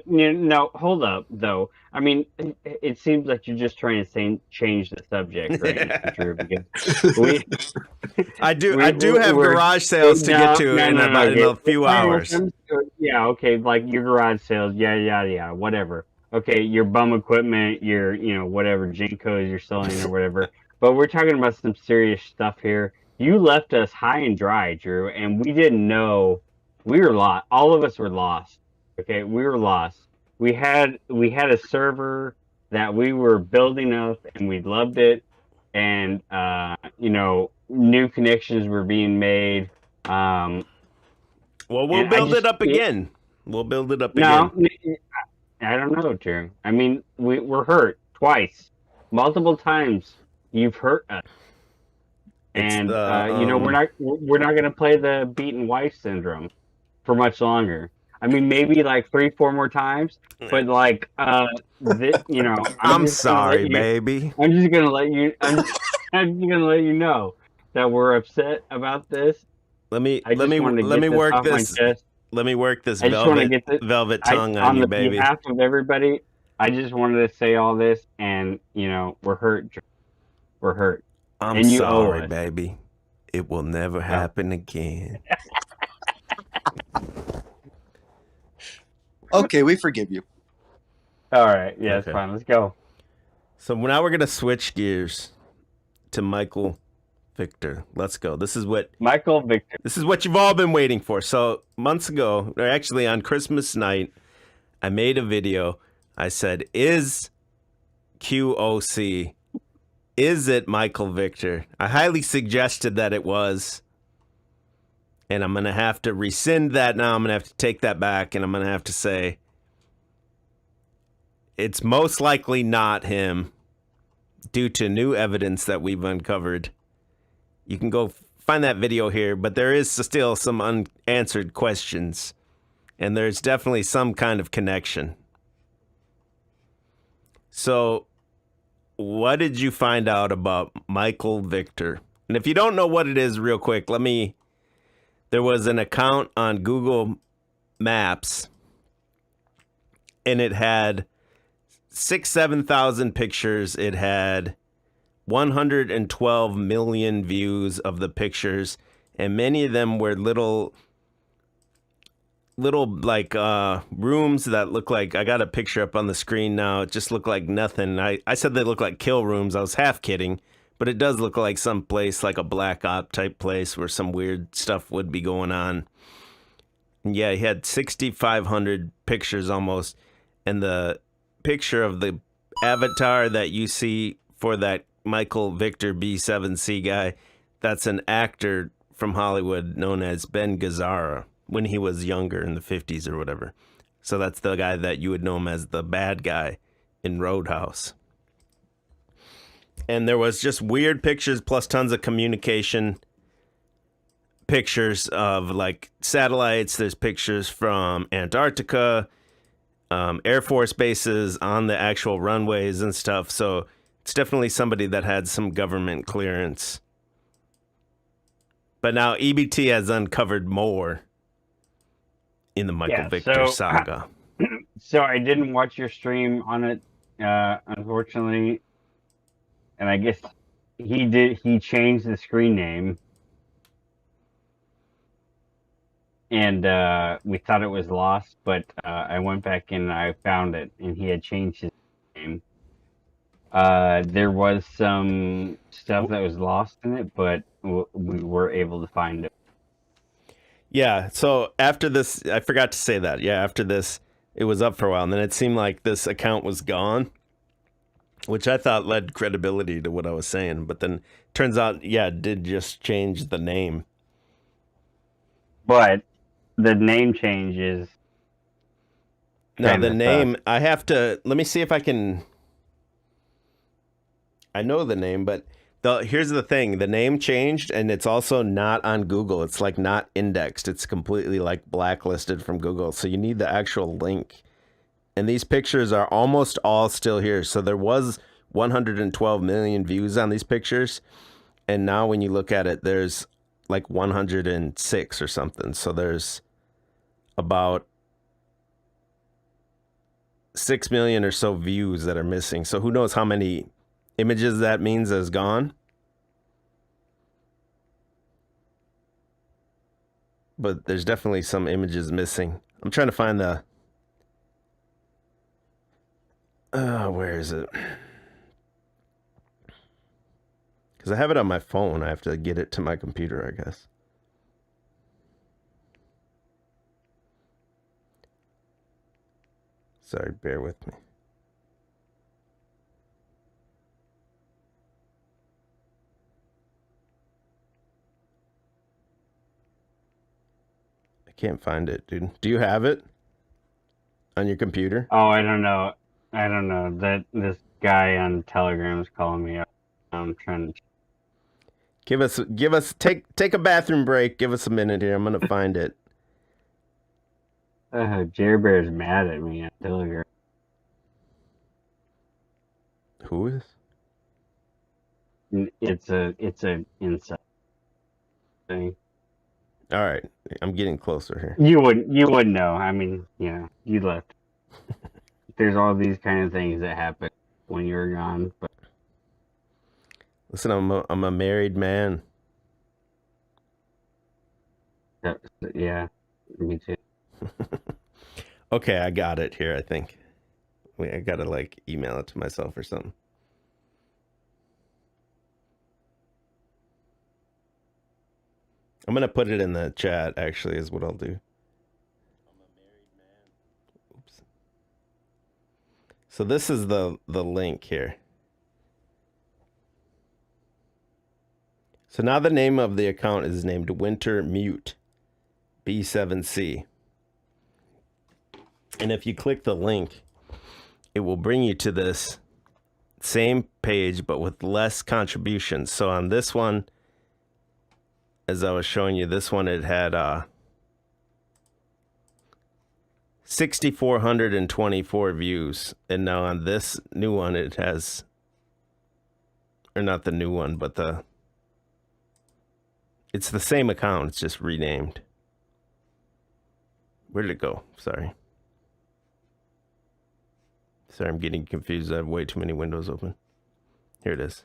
No, hold up though. I mean, it seems like you're just trying to change the subject right now, Drew, because I do have garage sales to get to in a few hours. Yeah, okay, like your garage sales, yeah, whatever. Okay, your bum equipment, your whatever Jinkos you're selling or whatever. But we're talking about some serious stuff here. You left us high and dry, Drew, and we didn't know. We were lost. All of us were lost. Okay, we were lost. We had a server that we were building up, and we loved it. And new connections were being made. Well, we'll build it up again. We'll build it up again. No, I don't know, Drew. I mean, we're hurt twice, multiple times. You've hurt us, and we're not going to play the beaten wife syndrome for much longer. I mean, maybe like 3-4 more times, but like, I'm sorry, baby. I'm just gonna let you. I'm just gonna let you know that we're upset about this. Let me work this. Let me work this velvet tongue on you, baby. On behalf of everybody, I just wanted to say all this, and we're hurt. We're hurt. I'm sorry, baby. It will never happen again. Okay, we forgive you. All right, yeah, it's fine. Let's go. So now we're gonna switch gears to Michael Victor. Let's go. This is what you've all been waiting for. So months ago, or actually on Christmas night, I made a video. I said, "Is QOC? Is it Michael Victor?" I highly suggested that it was. And I'm going to have to rescind that now. I'm going to have to take that back. And I'm going to have to say it's most likely not him due to new evidence that we've uncovered. You can go find that video here. But there is still some unanswered questions. And there's definitely some kind of connection. So what did you find out about Michael Victor? And if you don't know what it is, real quick, there was an account on Google Maps, and it had 7,000 pictures. It had 112 million views of the pictures, and many of them were little like rooms that look like, I got a picture up on the screen now. It just looked like nothing. I said they look like kill rooms. I was half kidding. But it does look like some place, like a black op type place where some weird stuff would be going on. And yeah, he had 6,500 pictures almost. And the picture of the avatar that you see for that Michael Victor B7C guy, that's an actor from Hollywood known as Ben Gazzara when he was younger in the 50s or whatever. So that's the guy that you would know him as the bad guy in Roadhouse. And there was just weird pictures plus tons of communication. pictures of like satellites. There's pictures from Antarctica, Air Force bases on the actual runways and stuff. So it's definitely somebody that had some government clearance. But now EBT has uncovered more in the Michael Victor saga. So I didn't watch your stream on it, unfortunately. And I guess he changed the screen name. And we thought it was lost, but I went back and I found it, and he had changed his name. There was some stuff that was lost in it, but we were able to find it. Yeah, so after this, I forgot to say that. Yeah, after this, it was up for a while, and then it seemed like this account was gone, which I thought led credibility to what I was saying. But then turns out, yeah, it did just change the name. But the name change is... No, the name, I have to, let me see if I can... I know the name, but here's the thing. The name changed, and it's also not on Google. It's like not indexed. It's completely like blacklisted from Google. So you need the actual link. And these pictures are almost all still here. So there was 112 million views on these pictures. And now when you look at it, there's like 106 or something. So there's about 6 million or so views that are missing. So who knows how many images that means is gone. But there's definitely some images missing. I'm trying to find the... where is it? Because I have it on my phone. I have to get it to my computer, I guess. Sorry, bear with me. I can't find it, dude. Do you have it on your computer? Oh, I don't know. That this guy on Telegram is calling me up. I'm trying to... Take a bathroom break. Give us a minute here. I'm gonna find it. Jerry Bear's mad at me on Telegram. Who is? It's an inside thing. All right, I'm getting closer here. You wouldn't know. I mean, you left. There's all these kind of things that happen when you're gone. But listen, I'm a married man. Yeah, me too. Okay, I got it here, I think. Wait, I gotta like email it to myself or something. I'm gonna put it in the chat, actually, is what I'll do. I'm a married man. Oops. So this is the link here. So now the name of the account is named Winter Mute B7C. And if you click the link, it will bring you to this same page, but with less contributions. So on this one, as I was showing you, this one, it had 6,424 views. And now on this new one, it has, or not the new one, but it's the same account. It's just renamed. Where did it go? Sorry, I'm getting confused. I have way too many windows open. Here it is.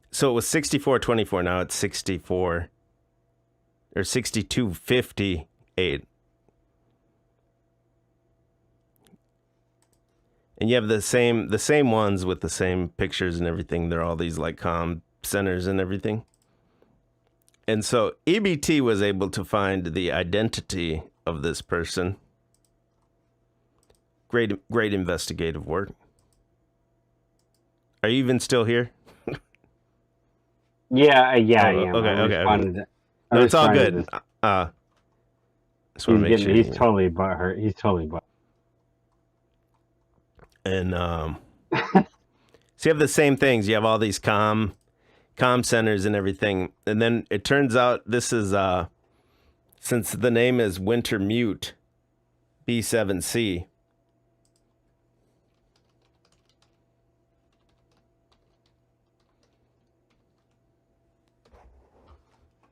So it was 6424. Now it's 64 or 6258. And you have the same ones with the same pictures and everything. They're all these like comm centers and everything. And so EBT was able to find the identity of this person. Great investigative work. Are you even still here? Yeah. Okay. No, it's all good. Just want to make sure. He's totally butthurt. He's totally butthurt. And so you have the same things. You have all these comm comm centers and everything. And then it turns out this is since the name is Winter Mute B7C.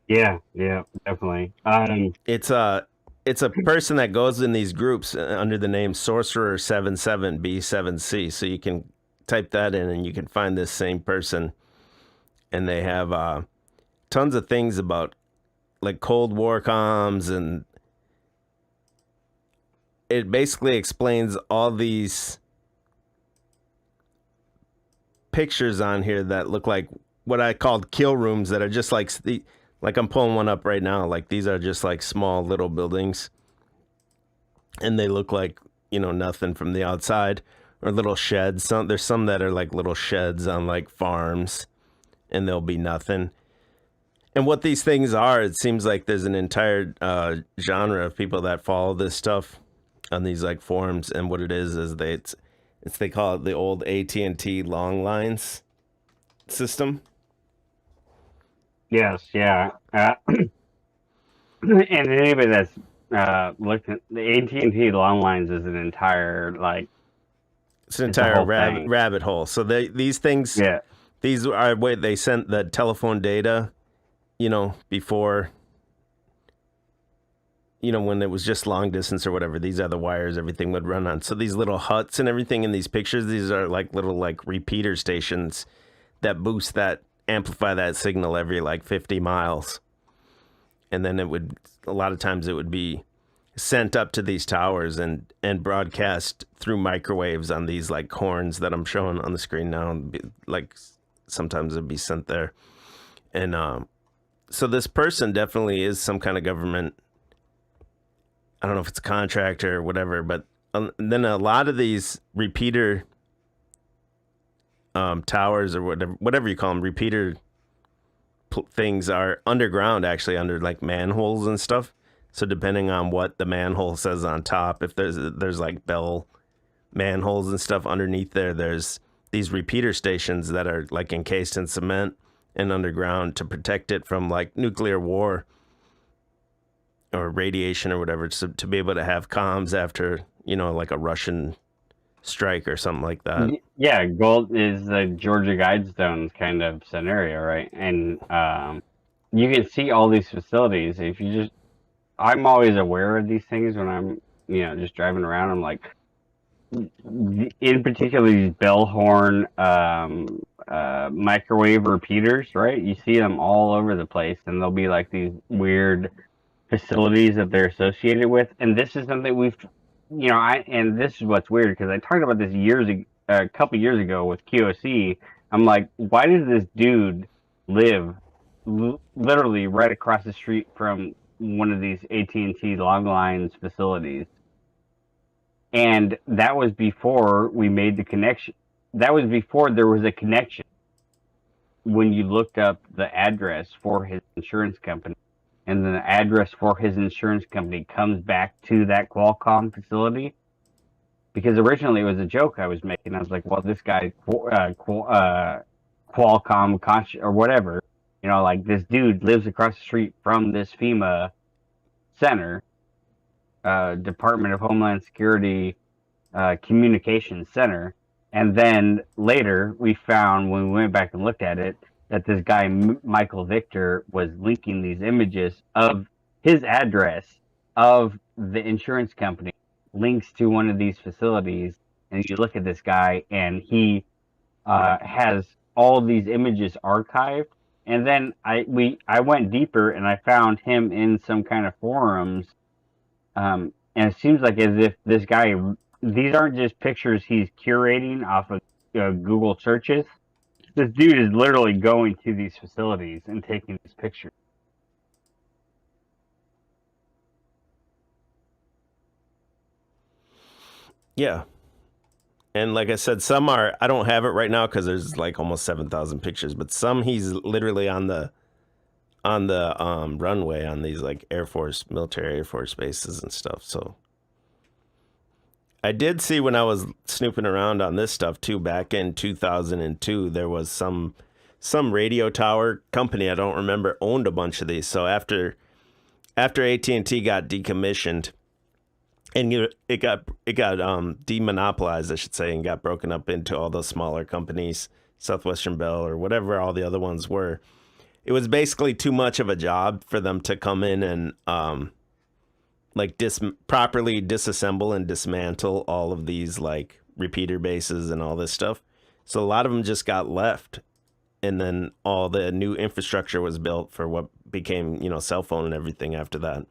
Yeah, definitely. It's a person that goes in these groups under the name Sorcerer 77B7C. So you can type that in and you can find this same person. And they have tons of things about like Cold War comms, and it basically explains all these pictures on here that look like what I called kill rooms, that are just like I'm pulling one up right now. Like these are just like small little buildings, and they look like, you know, nothing from the outside, or little sheds. There's some that are like little sheds on like farms, and there'll be nothing. And what these things are, it seems like there's an entire genre of people that follow this stuff on these like forums. And what it is they call it the old AT&T Long Lines system. Yes, yeah. And anybody that's looked at the AT&T Long Lines is an entire It's an It's a entire whole thing. rabbit hole. So these things, yeah. these are where they sent the telephone data, you know, before, you know, when it was just long distance or whatever. These are the wires everything would run on. So these little huts and everything in these pictures, these are like little like repeater stations that boost that, amplify that signal every like 50 miles. And then a lot of times it would be sent up to these towers and broadcast through microwaves on these like horns that I'm showing on the screen now. Like sometimes it'd be sent there. And so this person definitely is some kind of government. I don't know if it's a contractor or whatever, but then a lot of these repeater towers or whatever you call them, repeater things are underground, actually under like manholes and stuff. So depending on what the manhole says on top, if there's like bell manholes and stuff underneath there's these repeater stations that are like encased in cement and underground to protect it from like nuclear war or radiation or whatever, to be able to have comms after, you know, like a Russian strike or something like that. Yeah, gold is the Georgia Guidestones kind of scenario, right? And you can see all these facilities. If you just, I'm always aware of these things when I'm, you know, just driving around. I'm like, in particular, these bell horn microwave repeaters, right? You see them all over the place, and they'll be like these weird facilities that they're associated with. And this is something we've, you know, and this is what's weird, because I talked about this a couple years ago with QOC. I'm like, why does this dude live literally right across the street from one of these AT&T Long Lines facilities? And that was before we made the connection. That was before there was a connection. When you looked up the address for his insurance company, and then the address for his insurance company comes back to that Qualcomm facility. Because originally it was a joke I was making. I was like, well, this guy, Qualcomm or whatever, you know, like this dude lives across the street from this FEMA center, Department of Homeland Security Communications Center. And then later we found, when we went back and looked at it, that this guy, Michael Victor, was linking these images of his address of the insurance company, links to one of these facilities. And you look at this guy, and he has all these images archived. And then I went deeper, and I found him in some kind of forums. And it seems like as if this guy, these aren't just pictures he's curating off of Google searches. This dude is literally going to these facilities and taking these pictures. Yeah. And like I said, some are, I don't have it right now because there's like almost 7,000 pictures, but some he's literally on the runway on these like military Air Force bases and stuff. So I did see, when I was snooping around on this stuff too, back in 2002, there was some some radio tower company, I don't remember, owned a bunch of these. So after AT&T got decommissioned, and it got demonopolized, I should say, and got broken up into all those smaller companies, Southwestern Bell or whatever all the other ones were. It was basically too much of a job for them to come in and like properly disassemble and dismantle all of these like repeater bases and all this stuff. So a lot of them just got left, and then all the new infrastructure was built for what became, you know, cell phone and everything after that.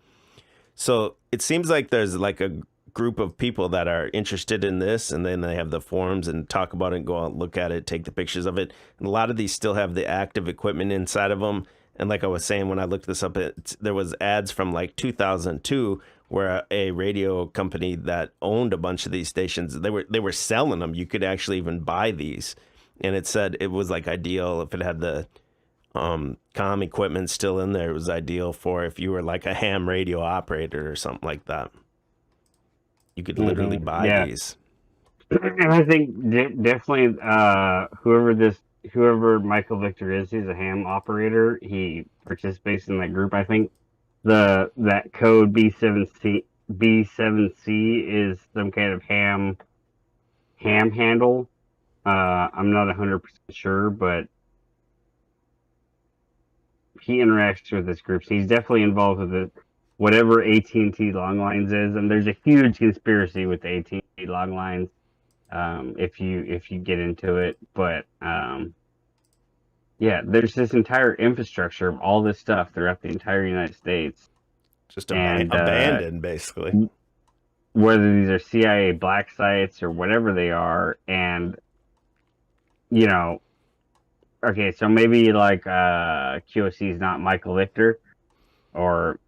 So it seems like there's like a group of people that are interested in this, and then they have the forums and talk about it, go out, look at it, take the pictures of it. And a lot of these still have the active equipment inside of them. And like I was saying, when I looked this up, there was ads from like 2002 where a radio company that owned a bunch of these stations, they were selling them. You could actually even buy these. And it said it was like ideal if it had the comm equipment still in there. It was ideal for if you were like a ham radio operator or something like that. You could literally buy these. And I think definitely whoever Michael Victor is, he's a ham operator. He participates in that group. I think that code B7C is some kind of ham handle. I'm not 100% sure, but he interacts with this group. So he's definitely involved with it. Whatever AT&T Long Lines is, and there's a huge conspiracy with AT&T Long Lines. If you get into it, but yeah, there's this entire infrastructure of all this stuff throughout the entire United States, just abandoned, basically. Whether these are CIA black sites or whatever they are, and you know, okay, so maybe like QOC is not Michael Victor, or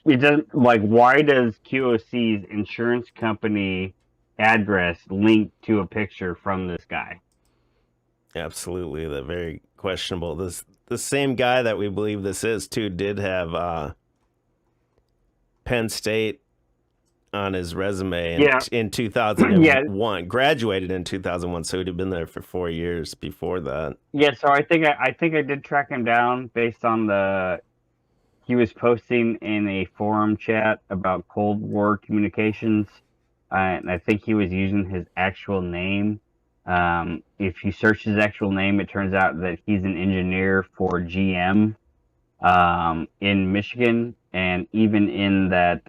it doesn't, like, why does QOC's insurance company address link to a picture from this guy? Absolutely, that very questionable. The same guy that we believe this is too did have Penn State on his resume in 2001. Graduated in 2001, so he'd have been there for 4 years before that. Yeah, so I think I did track him down based on he was posting in a forum chat about Cold War communications, and I think he was using his actual name. If you search his actual name, it turns out that he's an engineer for GM in Michigan, and even in that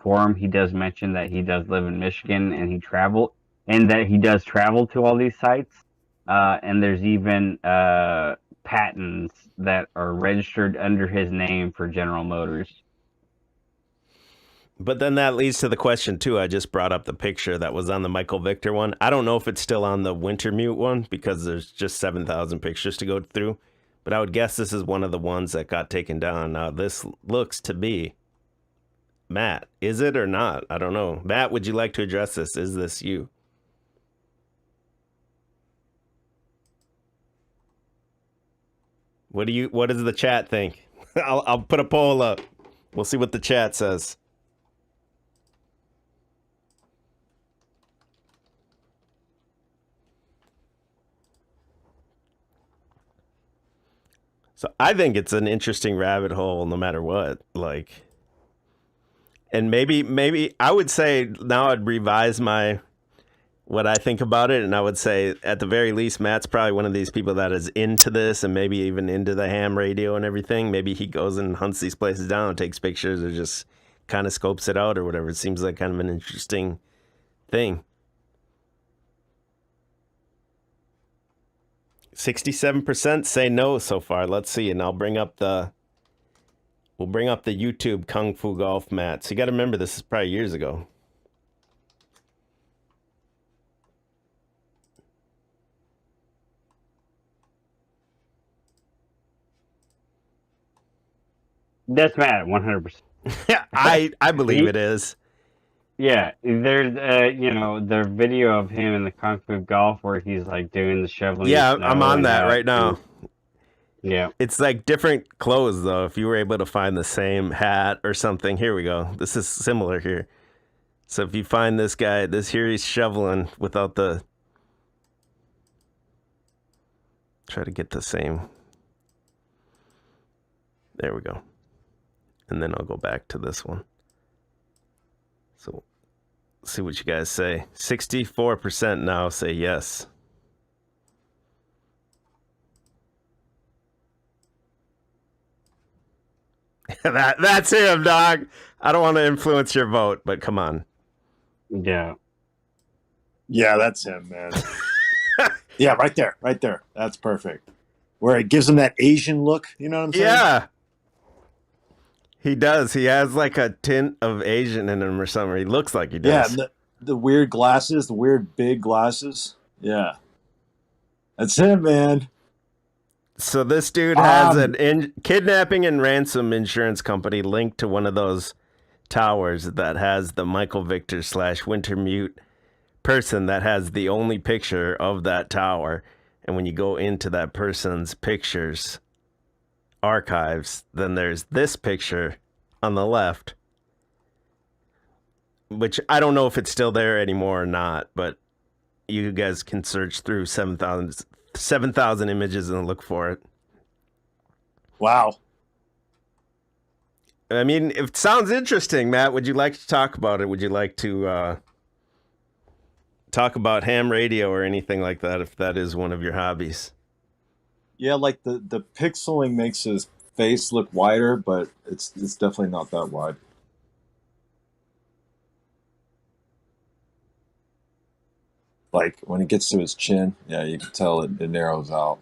forum, he does mention that he does live in Michigan and that he does travel to all these sites. And there's even patents that are registered under his name for General Motors. But then that leads to the question, too. I just brought up the picture that was on the Michael Victor one. I don't know if it's still on the Wintermute one because there's just 7,000 pictures to go through. But I would guess this is one of the ones that got taken down. Now, this looks to be Matt. Is it or not? I don't know. Matt, would you like to address this? Is this you? What does the chat think? I'll put a poll up. We'll see what the chat says. So I think it's an interesting rabbit hole no matter what. Like, and maybe I would say now I'd revise what I think about it, and I would say at the very least Matt's probably one of these people that is into this and maybe even into the ham radio and everything. Maybe he goes and hunts these places down and takes pictures or just kind of scopes it out or whatever. It seems like kind of an interesting thing. 67% say no so far. Let's see, and we'll bring up the YouTube Kung Fu Golf Matt. So you got to remember this is probably years ago. That's Matt, 100%. I believe it is. Yeah, there's the video of him in the Kung Fu Golf where he's like doing the shoveling. Yeah, I'm on that right now. Yeah, it's like different clothes though. If you were able to find the same hat or something, here we go. This is similar here. So if you find this guy, he's shoveling without the. Try to get the same. There we go. And then I'll go back to this one. So, see what you guys say. 64% now say yes. That's him, dog. I don't want to influence your vote, but come on. Yeah. Yeah, that's him, man. Yeah, right there. That's perfect. Where it gives him that Asian look, you know what I'm saying? Yeah. He does. He has like a tint of Asian in him or something. He looks like he does. Yeah, and the weird glasses, the weird big glasses. That's him, man. So this dude has an kidnapping and ransom insurance company linked to one of those towers that has the Michael Victor / Wintermute person that has the only picture of that tower. And when you go into that person's pictures archives, then there's this picture on the left, which I don't know if it's still there anymore or not, but you guys can search through 7,000 images and look for it. Wow. I mean, it sounds interesting, Matt. Would you like to talk about it? Would you like to talk about ham radio or anything like that, if that is one of your hobbies? Yeah, like the pixeling makes his face look wider, but it's definitely not that wide. Like when it gets to his chin, yeah, you can tell it narrows out.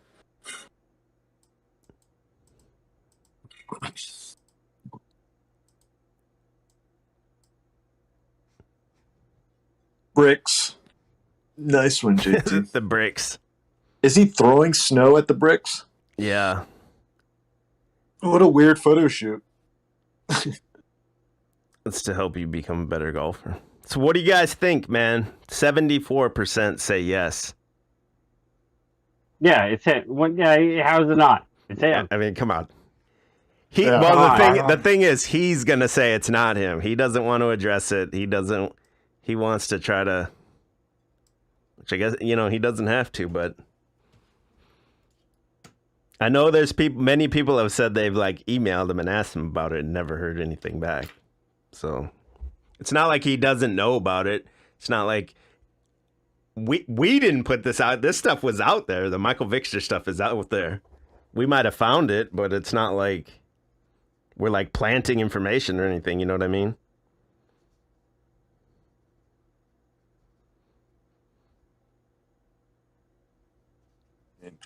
Bricks. Nice one, JT. The bricks. Is he throwing snow at the bricks? Yeah. What a weird photo shoot. It's to help you become a better golfer. So what do you guys think, man? 74% say yes. Yeah, it's it. What? Yeah, how is it not? It's it. I mean, come on. Yeah, The thing is, he's gonna say it's not him. He doesn't want to address it. He wants to try to, which I guess, he doesn't have to, but I know there's many people have said they've like emailed him and asked him about it and never heard anything back. So it's not like he doesn't know about it. It's not like we didn't put this out. This stuff was out there. The Michael Victor stuff is out there. We might have found it, but it's not like we're like planting information or anything. You know what I mean?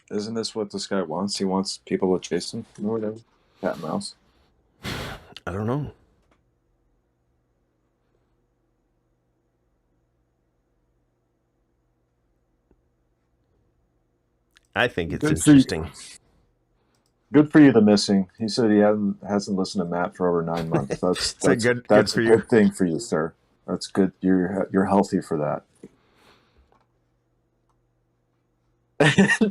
Isn't this what this guy wants? He wants people to chase him or whatever. Cat and mouse. I don't know. I think it's interesting. Good for you, the missing. He said he hasn't listened to Matt for over 9 months. That's a good thing for you, sir. That's good. You're healthy for that.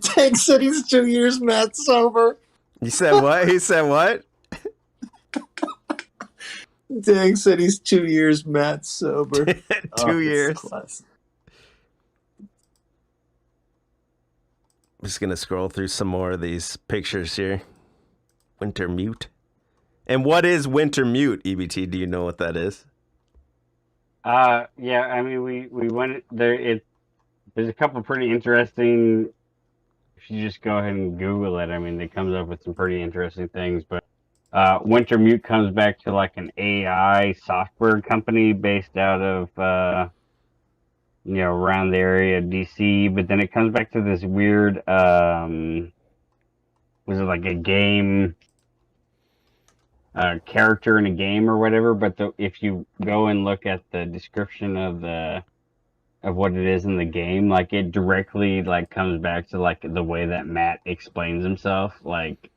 Tank said he's 2 years Matt sober. You said what? He said what? Tank said he's 2 years Matt sober. 2 years. I'm just gonna scroll through some more of these pictures here. Wintermute. And what is Wintermute, EBT? Do you know what that is? Yeah, I mean, we went there. There's a couple pretty interesting. If you just go ahead and Google it, I mean, it comes up with some pretty interesting things. But Wintermute comes back to like an AI software company based out of around the area of DC. But then it comes back to this weird. Was it like a game? Character in a game or whatever? But if you go and look at the description of what it is in the game, like it directly like comes back to like the way that Matt explains himself, like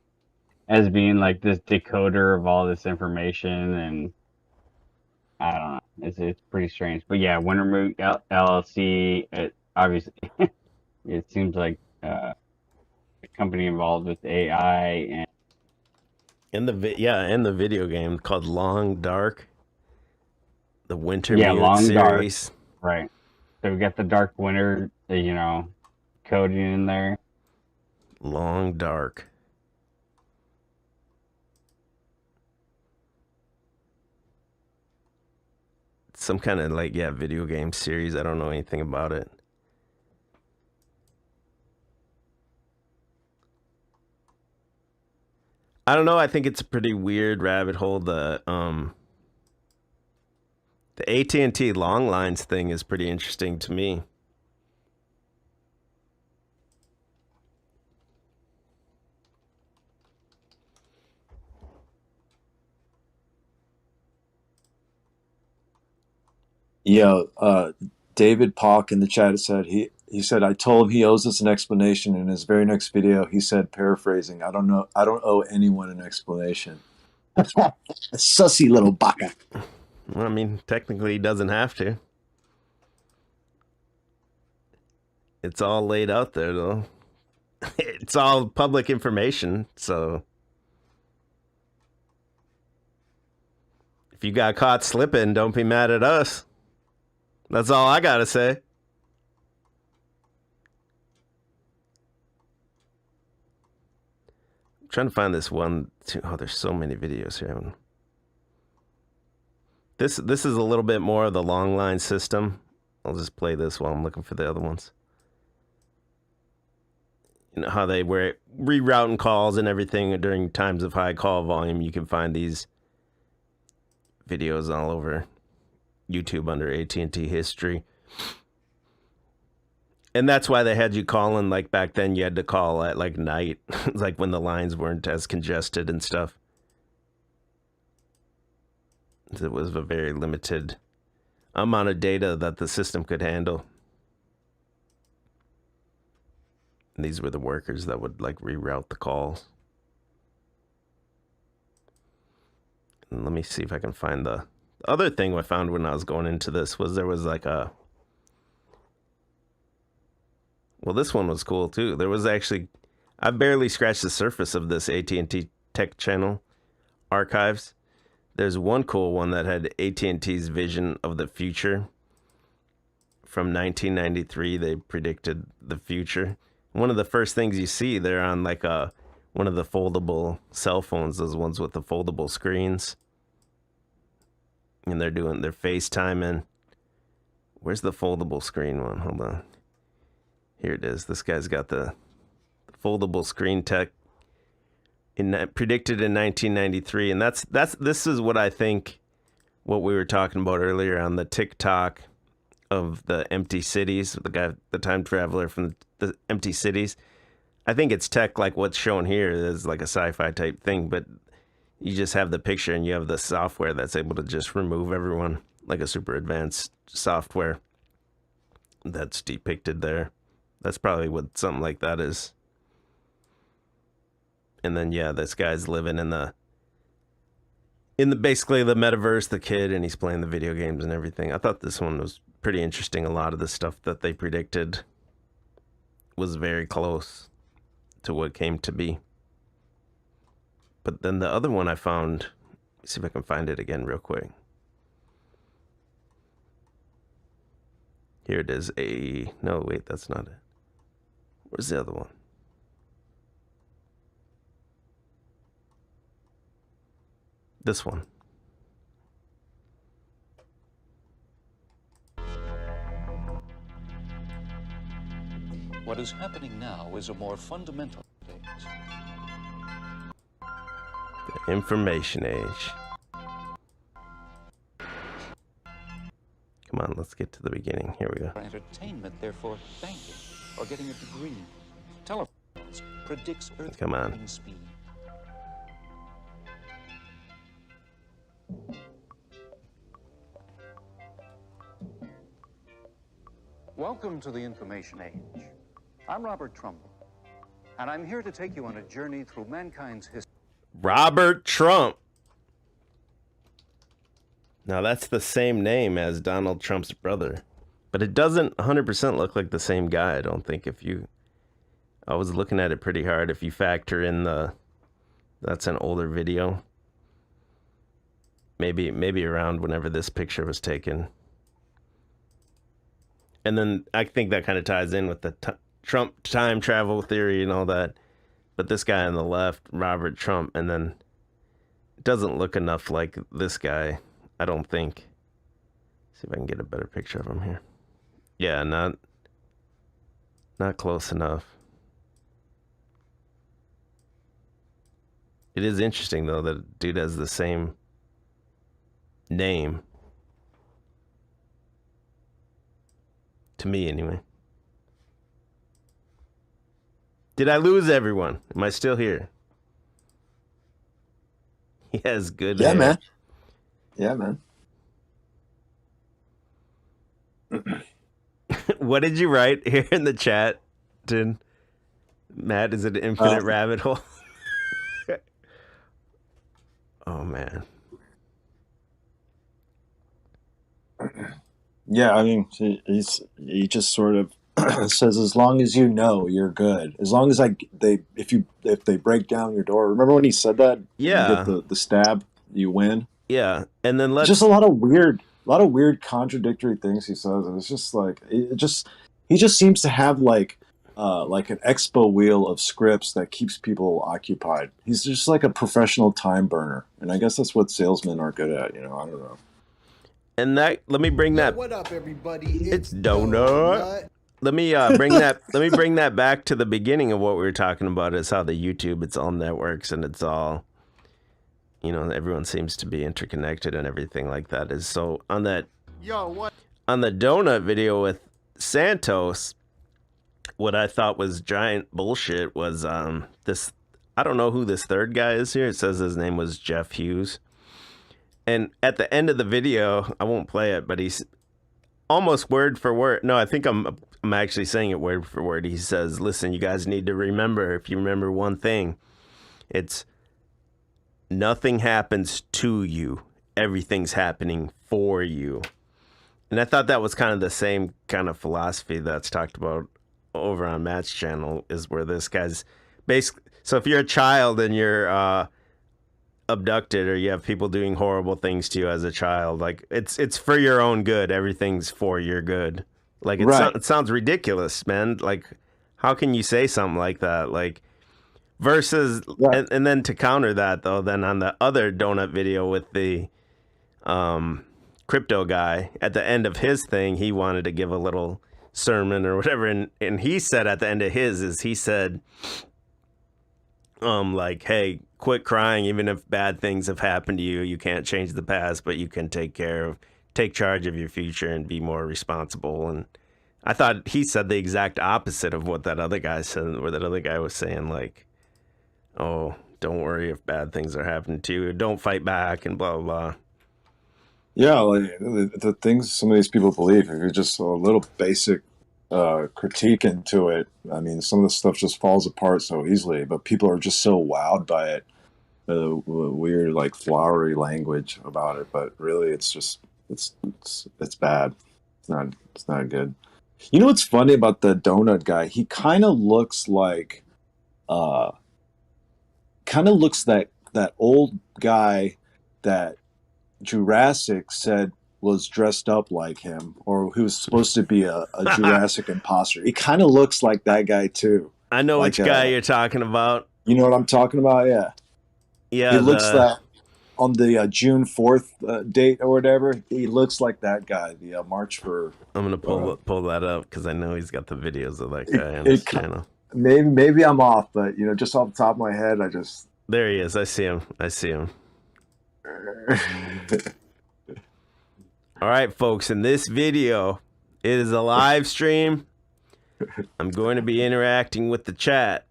as being like this decoder of all this information, and I don't know, it's pretty strange. But yeah, Wintermute LLC, obviously it seems like a company involved with AI and in the video game called Long Dark, the Wintermute series. Dark. Right. So we got the Dark Winter, coding in there. Long Dark. Some kind of like, yeah, video game series. I don't know anything about it. I don't know. I think it's a pretty weird rabbit hole. The AT&T Long Lines thing is pretty interesting to me. Yeah, David Pock in the chat said he said I told him he owes us an explanation. In his very next video, he said, paraphrasing, I don't owe anyone an explanation. Sussy little baka. Well, I mean, technically, he doesn't have to. It's all laid out there, though. It's all public information, so if you got caught slipping, don't be mad at us. That's all I gotta say. I'm trying to find this one. Oh, there's so many videos here. This is a little bit more of the long line system. I'll just play this while I'm looking for the other ones. You know how they were rerouting calls and everything during times of high call volume. You can find these videos all over YouTube under AT&T history. And that's why they had you calling, like back then you had to call at like night, like when the lines weren't as congested and stuff. It was a very limited amount of data that the system could handle. And these were the workers that would like reroute the calls. And let me see if I can find the other thing I found when I was going into this was there was like a, well, this one was cool too. There was actually, I barely scratched the surface of this AT&T Tech Channel archives. There's one cool one that had AT&T's vision of the future. From 1993, they predicted the future. One of the first things you see, they're on like one of the foldable cell phones, those ones with the foldable screens. And they're doing their FaceTiming. Where's the foldable screen one? Hold on. Here it is. This guy's got the foldable screen tech predicted in 1993, and this is what I think what we were talking about earlier on the TikTok of the empty cities, the time traveler from the empty cities. I think it's tech like what's shown here is like a sci-fi type thing, but you just have the picture and you have the software that's able to just remove everyone, like a super advanced software that's depicted there. That's probably what something like that is. And then, yeah, this guy's living in the basically the metaverse, the kid, and he's playing the video games and everything. I thought this one was pretty interesting. A lot of the stuff that they predicted was very close to what came to be. But then the other one I found, let's see if I can find it again real quick. Here it is. No, wait, that's not it. Where's the other one? This one. What is happening now is a more fundamental stage. The information age. Come on, let's get to the beginning. Here we go. For entertainment, therefore banking, or getting a degree. Telephones predicts Earth Come on. speed. Welcome to the information age. I'm Robert Trumbull, and I'm here to take you on a journey through mankind's history. Robert Trump. Now that's the same name as Donald Trump's brother, but it doesn't 100% look like the same guy. I don't think. I was looking at it pretty hard. If you factor in that's an older video. Maybe around whenever this picture was taken. And then I think that kind of ties in with the Trump time travel theory and all that. but this guy on the left, Robert Trump, and then it doesn't look enough like this guy, I don't think. See if I can get a better picture of him here. Yeah, not close enough. It is interesting though that dude has the same name. To me, anyway. Did I lose everyone? Am I still here? He has good hair. man. Yeah, man. What did you write here in the chat, Matt? Is it an infinite rabbit hole? Oh, man. Yeah, I mean, he just sort of says, as long as you know, you're good. As long as if they break down your door. Remember when he said that? Yeah. You get the stab, you win. Yeah, and then Just a lot of weird contradictory things he says, and it's just like he just seems to have like an expo wheel of scripts that keeps people occupied. He's just like a professional time burner, and I guess that's what salesmen are good at. I don't know. And let me bring that. What up, everybody? It's Doenut. Let me bring that back to the beginning of what we were talking about. Is how the YouTube, it's all networks and it's all, everyone seems to be interconnected and everything like that. Is so on that. On the donut video with Santos, what I thought was giant bullshit was this. I don't know who this third guy is here. It says his name was Jeff Hughes. And at the end of the video, I won't play it, but he's almost word for word. No, I think I'm actually saying it word for word. He says, listen, you guys need to remember, if you remember one thing, it's nothing happens to you. Everything's happening for you. And I thought that was kind of the same kind of philosophy that's talked about over on Matt's channel, is where this guy's basically, so if you're a child and you're abducted or you have people doing horrible things to you as a child, like it's for your own good. Everything's for your good. Like it sounds ridiculous, man. Like how can you say something like that? Like versus and then to counter that though, then on the other donut video with the crypto guy, at the end of his thing, he wanted to give a little sermon or whatever, and he said at the end of he said like, hey, quit crying. Even if bad things have happened to you, you can't change the past, but you can take charge of your future and be more responsible. And I thought he said the exact opposite of what that other guy said, where that other guy was saying like, oh, don't worry if bad things are happening to you, don't fight back and blah blah blah. Yeah, like the things some of these people believe, if you're just a little basic critique into it, I mean, some of the stuff just falls apart so easily, but people are just so wowed by it, weird, like flowery language about it, but really it's just it's bad. It's not good. You know what's funny about the donut guy? He kind of looks like that old guy that Jurassic said was dressed up like him, or who was supposed to be a Jurassic imposter. He kind of looks like that guy too. I know which guy you're talking about. You know what I'm talking about? Yeah. Yeah. He looks that on the June 4th date or whatever. He looks like that guy. The March for. I'm gonna pull that up because I know he's got the videos of that guy on his channel. Maybe I'm off, but just off the top of my head, There he is. I see him. All right, folks, in this video, it is a live stream. I'm going to be interacting with the chat.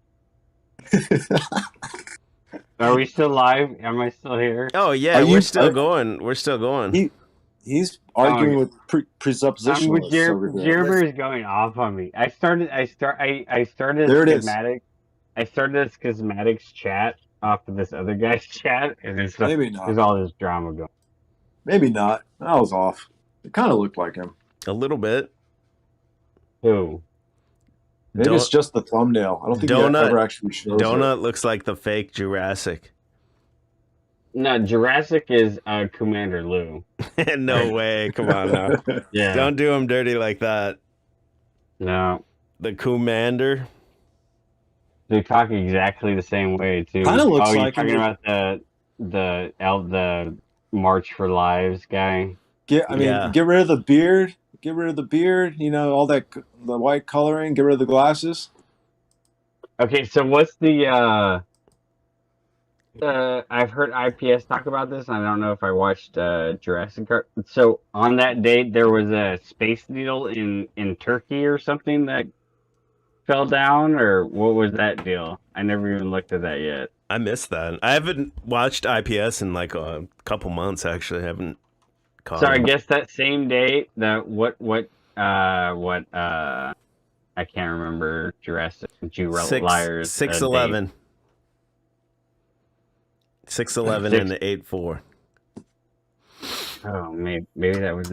Are we still live? Am I still here? Oh, yeah, we're still going. We're still going. He's arguing with presuppositionalists. Jeremy is going off on me. I started a schismatics chat off of this other guy's chat, and there's all this drama going. Maybe not. I was off. It kind of looked like him. A little bit. Who? Maybe it's just the thumbnail. I don't think he ever actually shows Donut it. looks like the fake Jurassic. No, Jurassic is Commander Lou. No way. Come on now. Yeah. Don't do him dirty like that. No. The Commander. They talk exactly the same way too. Kinda looks oh, you're like him. talking about the March for Lives guy. Yeah. Get rid of the beard. Get rid of the beard. You know, all that the white coloring. Get rid of the glasses. Okay, so what's the I've heard IPS talk about this. I don't know if I watched Jurassic Park. So on that date, there was a space needle in Turkey or something that fell down, or what was that deal? I never even looked at that yet. I missed that. I haven't watched IPS in like a couple months. Actually, I haven't caught. So I him. guess that same day, that I can't remember Jurassic Liars 6/11. 6/11 and 8/4. Oh, maybe that was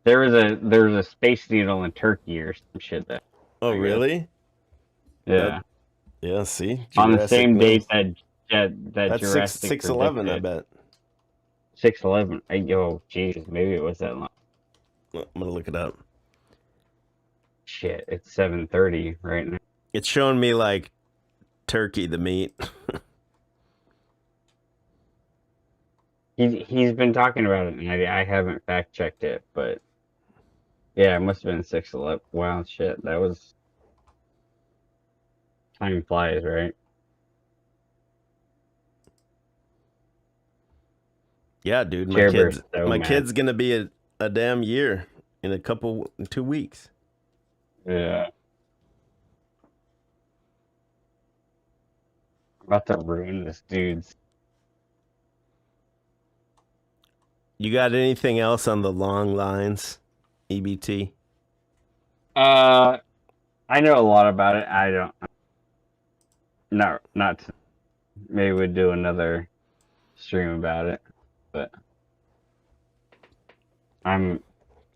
there was a space needle in Turkey or some shit that. Oh, really? Yeah. Yeah. See, On the Jurassic same knows. date that That's Jurassic 6/11. I predicted. bet. 6/11. Oh, jeez, maybe it was that long. I'm gonna look it up. Shit, it's 7:30 right now. It's showing me like turkey, the meat. He's been talking about it, and I haven't fact checked it, but yeah, it must have been 6/11. Wow, shit, that was time flies, right? Yeah, dude. My Care Bear's kid's so my mad. kid's gonna be a damn year in 2 weeks. Yeah. I'm about to ruin this dude's. You got anything else on the long lines, EBT? I know a lot about it. I don't. Not. Maybe we'd do another stream about it, but I'm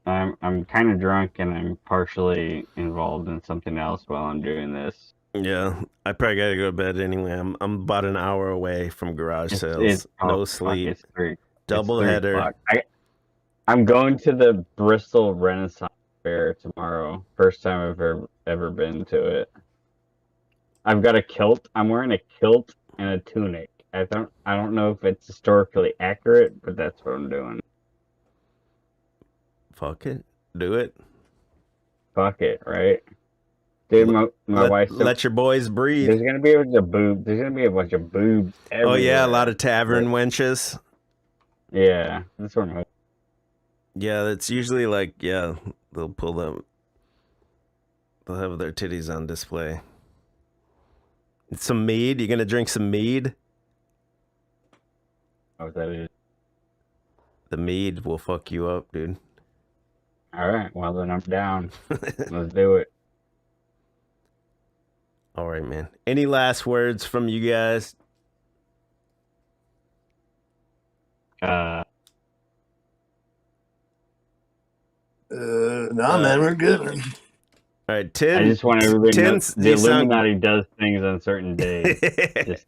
kind of drunk and I'm partially involved in something else while I'm doing this. Yeah, I probably gotta go to bed anyway. I'm about an hour away from garage sales. No sleep. It's 3. Double it's 3 header. o'clock. I'm going to the Bristol Renaissance Fair tomorrow. First time I've ever been to it. I've got a kilt. I'm wearing a kilt and a tunic. I don't know if it's historically accurate, but that's what I'm doing. Fuck it. Do it. Fuck it, right? Dude, my wife. Let your boys breathe. There's gonna be a bunch of boobs. There's gonna be a bunch of boobs everywhere. Oh yeah, a lot of tavern wenches. Yeah, that's what I'm hoping. Yeah, that's usually like, yeah, they'll pull them. They'll have their titties on display. Some mead? You gonna drink some mead? Oh, that is. The mead will fuck you up, dude. All right, well then I'm down. Let's do it. All right, man. Any last words from you guys? Nah, man, we're good. Man. All right, Tin. I just want everybody to know Tin's- the you sound- Illuminati does things on certain days. Just,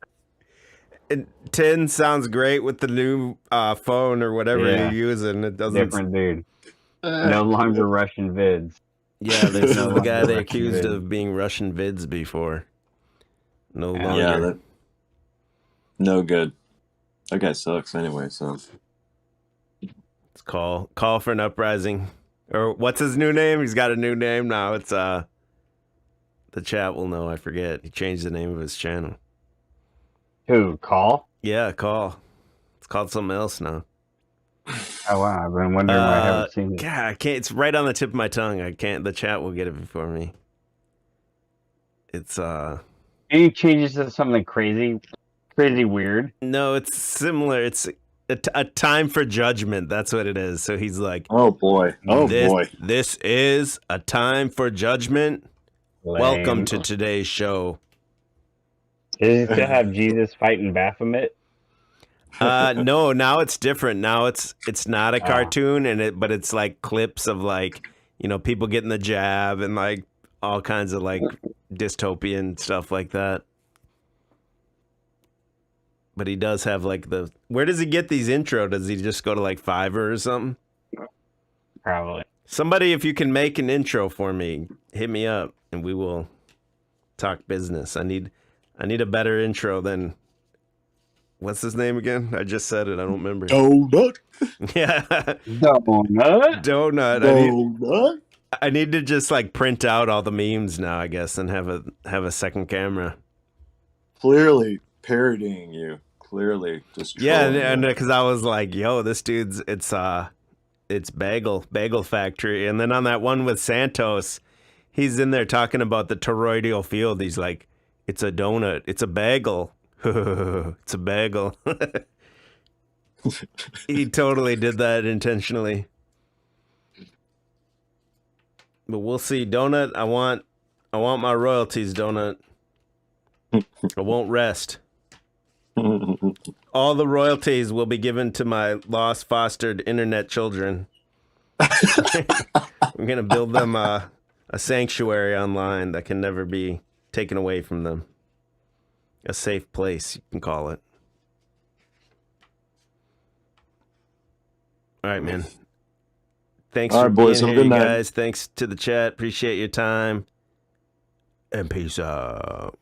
And 10 sounds great with the new phone or whatever Yeah. you're using. It doesn't. different dude. No longer Russian vids. Yeah, this is No the guy longer they Russian accused vids. of being Russian vids before. No Yeah. longer. Yeah, no good. That guy sucks anyway. So It's call for an uprising. Or what's his new name? He's got a new name now. It's the chat will know. I forget. He changed the name of his channel. Who? Call? Yeah, call. It's called something else now. Oh wow, I've been wondering why I haven't seen it. God, I can't. It's right on the tip of my tongue. I can't. The chat will get it before me. It's Any changes to something crazy weird? no, it's similar. It's a time for judgment. That's what it is. So he's like, oh boy, this is a time for judgment. Welcome to today's show. Does it still have Jesus fighting Baphomet? No, now it's different. Now it's not a cartoon, but it's like clips of like, people getting the jab and like all kinds of like dystopian stuff like that. But he does have like where does he get these intro? Does he just go to like Fiverr or something? Probably. Somebody, if you can make an intro for me, hit me up and we will talk business. I I need a better intro than what's his name again? I just said it. I don't remember. Donut. Yeah, Donut. Donut. I need to just like print out all the memes now, I guess, and have a second camera. Clearly parodying you. Clearly just Yeah, trolling and you. because I was like, yo, this dude's it's bagel factory, and then on that one with Santos, he's in there talking about the toroidal field. He's like, it's a donut, it's a bagel, it's a bagel. He totally did that intentionally. But we'll see. Donut, I want my royalties, Donut. I won't rest. All the royalties will be given to my lost fostered internet children. I'm going to build them a sanctuary online that can never be taken away from them. A safe place, you can call it. All right, man. Thanks All for right, boys. being Have a here, good you night. guys. Thanks to the chat. Appreciate your time. And peace out.